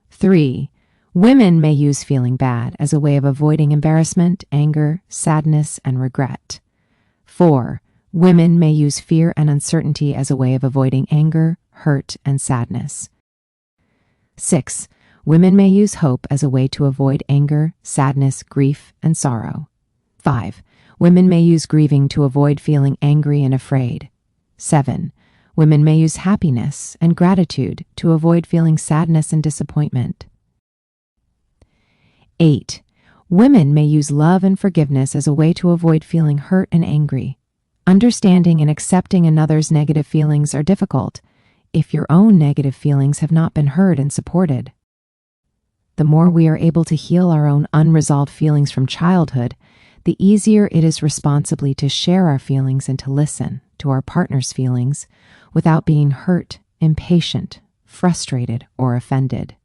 3. Women may use feeling bad as a way of avoiding embarrassment, anger, sadness, and regret. 4. Women may use fear and uncertainty as a way of avoiding anger, hurt, and sadness. 6. Women may use hope as a way to avoid anger, sadness, grief, and sorrow. 5. Women may use grieving to avoid feeling angry and afraid. 7. Women may use happiness and gratitude to avoid feeling sadness and disappointment. 8. Women may use love and forgiveness as a way to avoid feeling hurt and angry. Understanding and accepting another's negative feelings are difficult if your own negative feelings have not been heard and supported. The more we are able to heal our own unresolved feelings from childhood, the easier it is responsibly to share our feelings and to listen to our partner's feelings without being hurt, impatient, frustrated, or offended.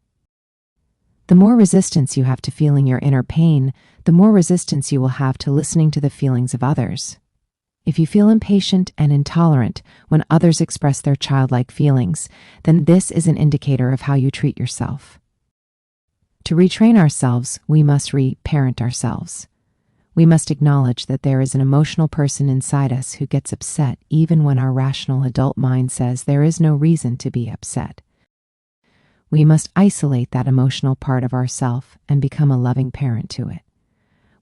The more resistance you have to feeling your inner pain, the more resistance you will have to listening to the feelings of others. If you feel impatient and intolerant when others express their childlike feelings, then this is an indicator of how you treat yourself. To retrain ourselves, we must re-parent ourselves. We must acknowledge that there is an emotional person inside us who gets upset even when our rational adult mind says there is no reason to be upset. We must isolate that emotional part of ourself and become a loving parent to it.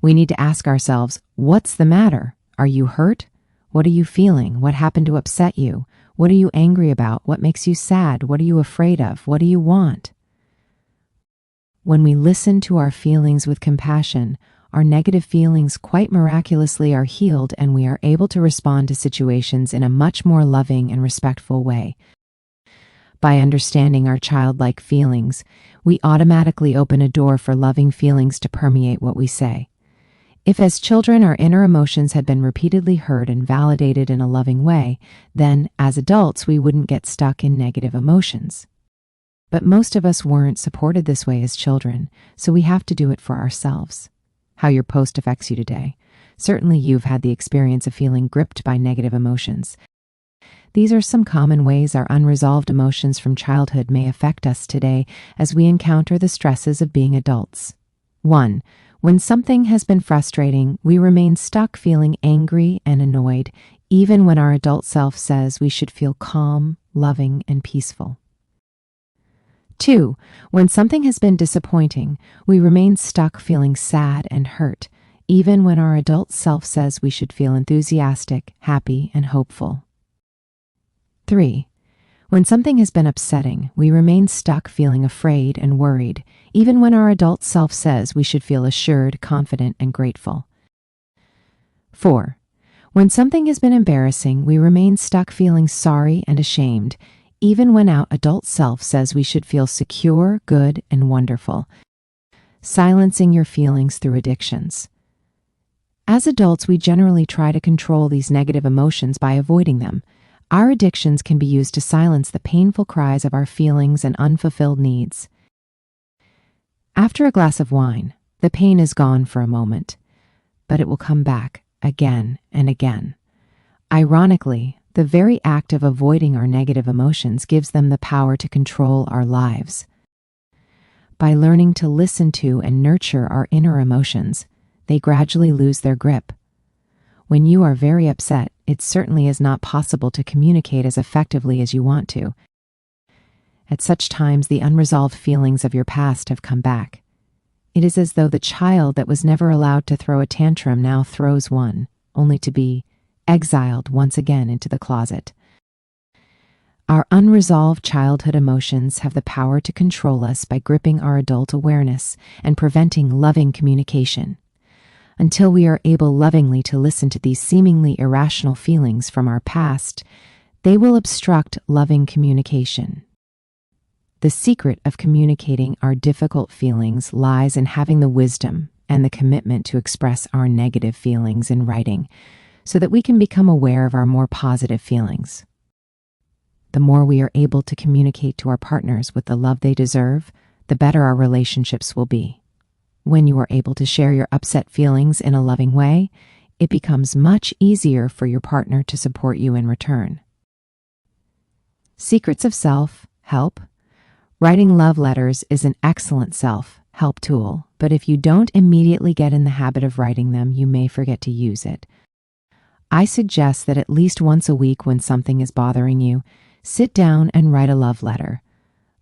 We need to ask ourselves, what's the matter? Are you hurt? What are you feeling? What happened to upset you? What are you angry about? What makes you sad? What are you afraid of? What do you want? When we listen to our feelings with compassion, our negative feelings quite miraculously are healed and we are able to respond to situations in a much more loving and respectful way. By understanding our childlike feelings, we automatically open a door for loving feelings to permeate what we say. If as children our inner emotions had been repeatedly heard and validated in a loving way, then as adults we wouldn't get stuck in negative emotions. But most of us weren't supported this way as children, so we have to do it for ourselves. How your post affects you today. Certainly you've had the experience of feeling gripped by negative emotions. These are some common ways our unresolved emotions from childhood may affect us today as we encounter the stresses of being adults. 1. When something has been frustrating, we remain stuck feeling angry and annoyed, even when our adult self says we should feel calm, loving, and peaceful. 2. When something has been disappointing, we remain stuck feeling sad and hurt, even when our adult self says we should feel enthusiastic, happy, and hopeful. 3. When something has been upsetting, we remain stuck feeling afraid and worried, even when our adult self says we should feel assured, confident, and grateful. 4. When something has been embarrassing, we remain stuck feeling sorry and ashamed, even when our adult self says we should feel secure, good, and wonderful. Silencing your feelings through addictions. As adults, we generally try to control these negative emotions by avoiding them. Our addictions can be used to silence the painful cries of our feelings and unfulfilled needs. After a glass of wine, the pain is gone for a moment, but it will come back again and again. Ironically, the very act of avoiding our negative emotions gives them the power to control our lives. By learning to listen to and nurture our inner emotions, they gradually lose their grip. When you are very upset, it certainly is not possible to communicate as effectively as you want to. At such times, the unresolved feelings of your past have come back. It is as though the child that was never allowed to throw a tantrum now throws one, only to be exiled once again into the closet. Our unresolved childhood emotions have the power to control us by gripping our adult awareness and preventing loving communication. Until we are able lovingly to listen to these seemingly irrational feelings from our past, they will obstruct loving communication. The secret of communicating our difficult feelings lies in having the wisdom and the commitment to express our negative feelings in writing, so that we can become aware of our more positive feelings. The more we are able to communicate to our partners with the love they deserve, the better our relationships will be. When you are able to share your upset feelings in a loving way, it becomes much easier for your partner to support you in return. Secrets of self-help. Writing love letters is an excellent self-help tool, but if you don't immediately get in the habit of writing them, you may forget to use it. I suggest that at least once a week when something is bothering you, sit down and write a love letter.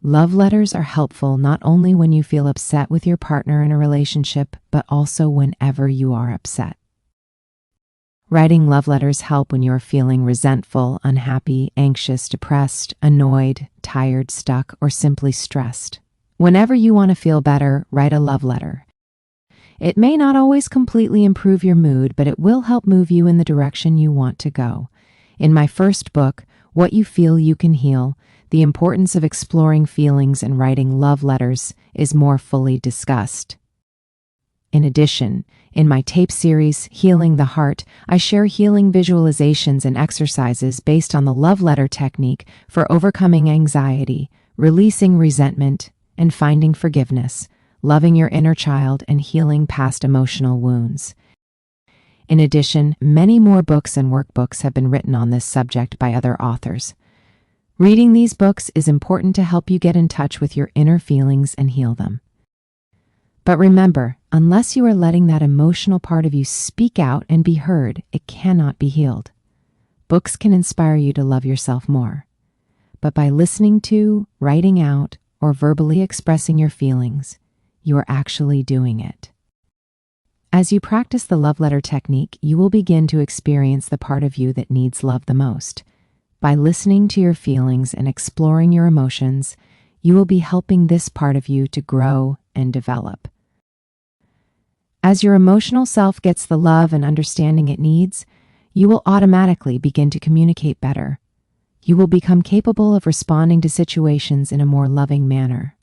Love letters are helpful not only when you feel upset with your partner in a relationship, but also whenever you are upset. Writing love letters help when you are feeling resentful, unhappy, anxious, depressed, annoyed, tired, stuck, or simply stressed. Whenever you want to feel better, write a love letter. It may not always completely improve your mood, but it will help move you in the direction you want to go. In my first book, What You Feel You Can Heal, the importance of exploring feelings and writing love letters is more fully discussed. In addition, in my tape series, Healing the Heart, I share healing visualizations and exercises based on the love letter technique for overcoming anxiety, releasing resentment, and finding forgiveness, loving your inner child, and healing past emotional wounds. In addition, many more books and workbooks have been written on this subject by other authors. Reading these books is important to help you get in touch with your inner feelings and heal them. But remember, unless you are letting that emotional part of you speak out and be heard, it cannot be healed. Books can inspire you to love yourself more. But by listening to, writing out, or verbally expressing your feelings, you are actually doing it. As you practice the love letter technique, you will begin to experience the part of you that needs love the most. By listening to your feelings and exploring your emotions, you will be helping this part of you to grow and develop. As your emotional self gets the love and understanding it needs, you will automatically begin to communicate better. You will become capable of responding to situations in a more loving manner.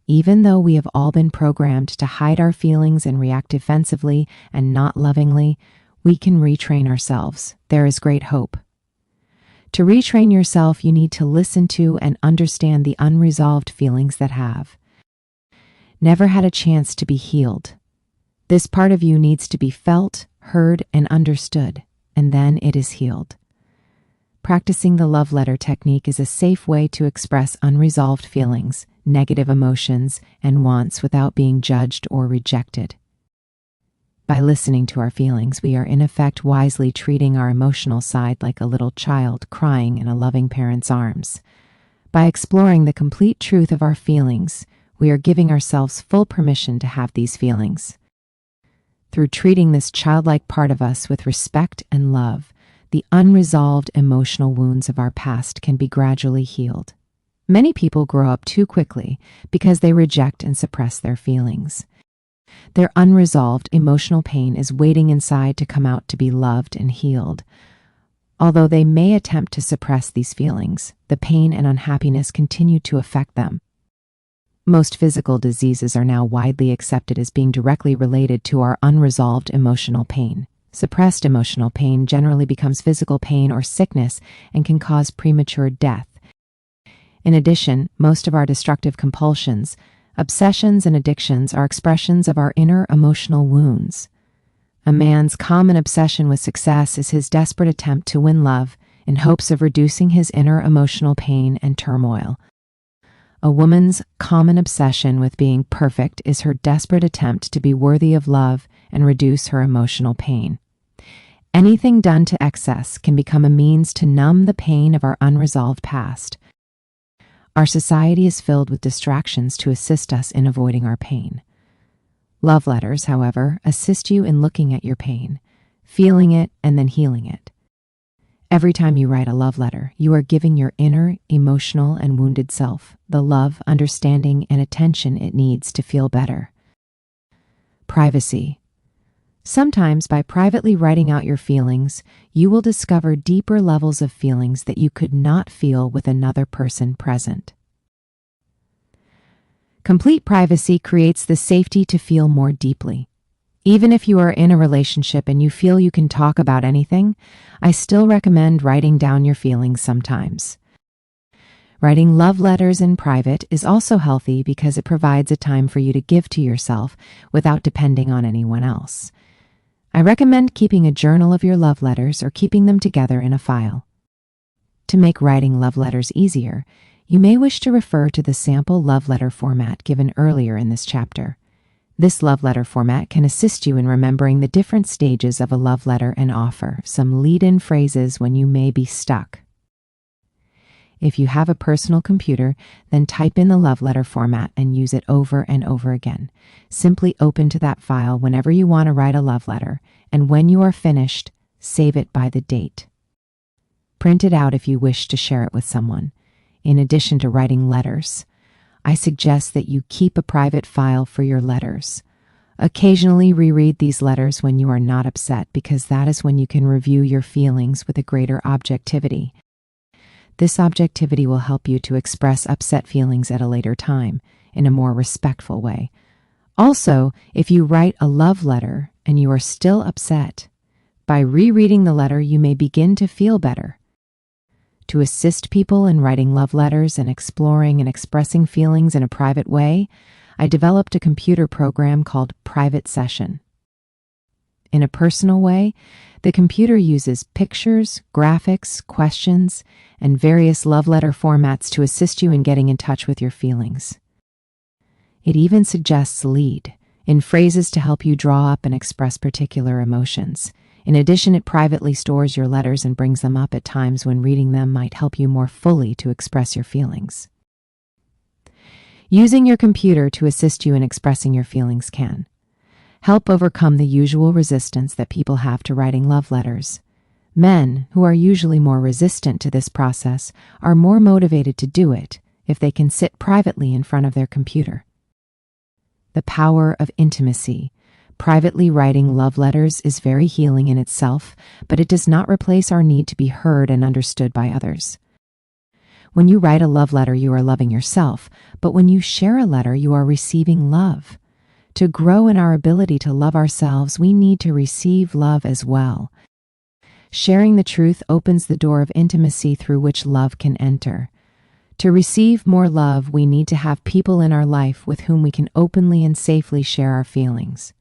Even though we have all been programmed to hide our feelings and react defensively and not lovingly, we can retrain ourselves. There is great hope. To retrain yourself, you need to listen to and understand the unresolved feelings that have never had a chance to be healed. This part of you needs to be felt, heard, and understood, and then it is healed. Practicing the love letter technique is a safe way to express unresolved feelings, negative emotions, and wants without being judged or rejected. By listening to our feelings, we are in effect wisely treating our emotional side like a little child crying in a loving parent's arms. By exploring the complete truth of our feelings, we are giving ourselves full permission to have these feelings. Through treating this childlike part of us with respect and love, the unresolved emotional wounds of our past can be gradually healed. Many people grow up too quickly because they reject and suppress their feelings. Their unresolved emotional pain is waiting inside to come out to be loved and healed. Although they may attempt to suppress these feelings, the pain and unhappiness continue to affect them. Most physical diseases are now widely accepted as being directly related to our unresolved emotional pain. Suppressed emotional pain generally becomes physical pain or sickness and can cause premature death. In addition, most of our destructive compulsions, obsessions, and addictions are expressions of our inner emotional wounds. A man's common obsession with success is his desperate attempt to win love in hopes of reducing his inner emotional pain and turmoil. A woman's common obsession with being perfect is her desperate attempt to be worthy of love and reduce her emotional pain. Anything done to excess can become a means to numb the pain of our unresolved past. Our society is filled with distractions to assist us in avoiding our pain. Love letters, however, assist you in looking at your pain, feeling it, and then healing it. Every time you write a love letter, you are giving your inner, emotional, and wounded self the love, understanding, and attention it needs to feel better. Privacy. Sometimes, by privately writing out your feelings, you will discover deeper levels of feelings that you could not feel with another person present. Complete privacy creates the safety to feel more deeply. Even if you are in a relationship and you feel you can talk about anything, I still recommend writing down your feelings sometimes. Writing love letters in private is also healthy because it provides a time for you to give to yourself without depending on anyone else. I recommend keeping a journal of your love letters or keeping them together in a file. To make writing love letters easier, you may wish to refer to the sample love letter format given earlier in this chapter. This love letter format can assist you in remembering the different stages of a love letter and offer some lead-in phrases when you may be stuck. If you have a personal computer, then type in the love letter format and use it over and over again. Simply open to that file whenever you want to write a love letter, and when you are finished, save it by the date. Print it out if you wish to share it with someone. In addition to writing letters, I suggest that you keep a private file for your letters. Occasionally reread these letters when you are not upset, because that is when you can review your feelings with a greater objectivity. This objectivity will help you to express upset feelings at a later time in a more respectful way. Also, if you write a love letter and you are still upset, by rereading the letter, you may begin to feel better. To assist people in writing love letters and exploring and expressing feelings in a private way, I developed a computer program called Private Session. In a personal way, the computer uses pictures, graphics, questions, and various love letter formats to assist you in getting in touch with your feelings. It even suggests lead in phrases to help you draw up and express particular emotions. In addition, it privately stores your letters and brings them up at times when reading them might help you more fully to express your feelings. Using your computer to assist you in expressing your feelings can help overcome the usual resistance that people have to writing love letters. Men, who are usually more resistant to this process, are more motivated to do it if they can sit privately in front of their computer. The power of intimacy. Privately writing love letters is very healing in itself, but it does not replace our need to be heard and understood by others. When you write a love letter, you are loving yourself, but when you share a letter, you are receiving love. To grow in our ability to love ourselves, we need to receive love as well. Sharing the truth opens the door of intimacy through which love can enter. To receive more love, we need to have people in our life with whom we can openly and safely share our feelings.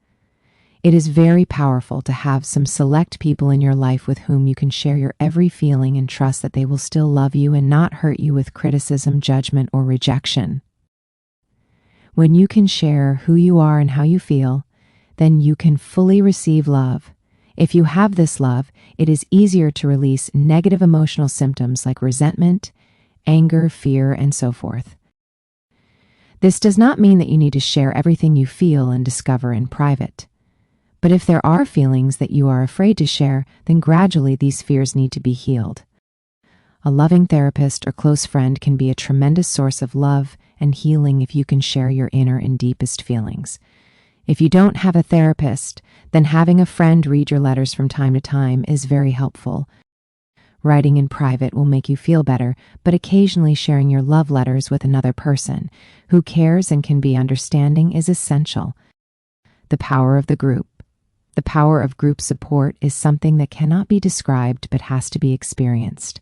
It is very powerful to have some select people in your life with whom you can share your every feeling and trust that they will still love you and not hurt you with criticism, judgment, or rejection. When you can share who you are and how you feel, then you can fully receive love. If you have this love, it is easier to release negative emotional symptoms like resentment, anger, fear, and so forth. This does not mean that you need to share everything you feel and discover in private. But if there are feelings that you are afraid to share, then gradually these fears need to be healed. A loving therapist or close friend can be a tremendous source of love and healing if you can share your inner and deepest feelings. If you don't have a therapist, then having a friend read your letters from time to time is very helpful. Writing in private will make you feel better, but occasionally sharing your love letters with another person who cares and can be understanding is essential. The power of the group. The power of group support is something that cannot be described but has to be experienced.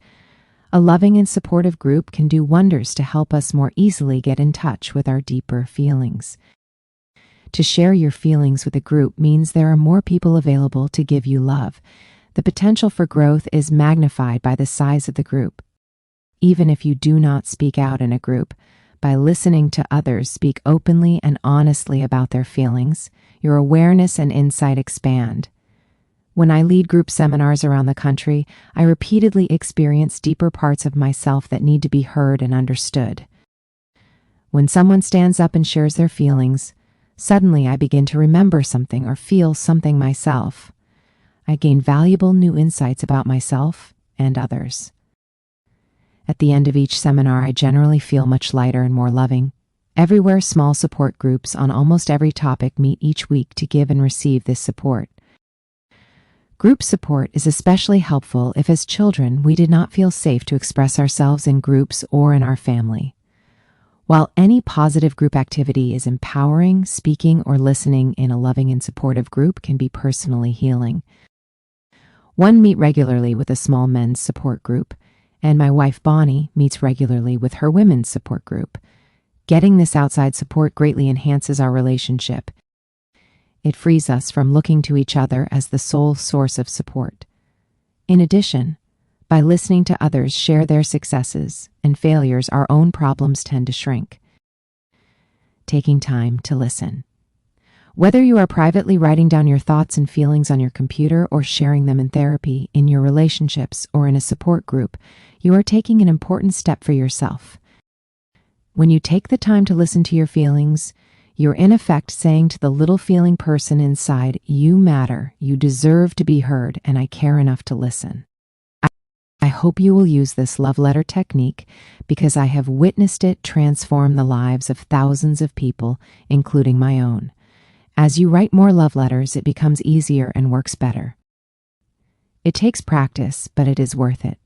A loving and supportive group can do wonders to help us more easily get in touch with our deeper feelings. To share your feelings with a group means there are more people available to give you love. The potential for growth is magnified by the size of the group. Even if you do not speak out in a group, by listening to others speak openly and honestly about their feelings, your awareness and insight expand. When I lead group seminars around the country, I repeatedly experience deeper parts of myself that need to be heard and understood. When someone stands up and shares their feelings, suddenly I begin to remember something or feel something myself. I gain valuable new insights about myself and others. At the end of each seminar, I generally feel much lighter and more loving. Everywhere, small support groups on almost every topic meet each week to give and receive this support. Group support is especially helpful if, as children, we did not feel safe to express ourselves in groups or in our family. While any positive group activity is empowering, speaking or listening in a loving and supportive group can be personally healing. One meet regularly with a small men's support group, and my wife Bonnie meets regularly with her women's support group. Getting this outside support greatly enhances our relationship. It frees us from looking to each other as the sole source of support. In addition, by listening to others share their successes and failures, our own problems tend to shrink. Taking time to listen. Whether you are privately writing down your thoughts and feelings on your computer or sharing them in therapy, in your relationships, or in a support group, you are taking an important step for yourself. When you take the time to listen to your feelings, you're in effect saying to the little feeling person inside, "You matter, you deserve to be heard, and I care enough to listen." I hope you will use this love letter technique because I have witnessed it transform the lives of thousands of people, including my own. As you write more love letters, it becomes easier and works better. It takes practice, but it is worth it.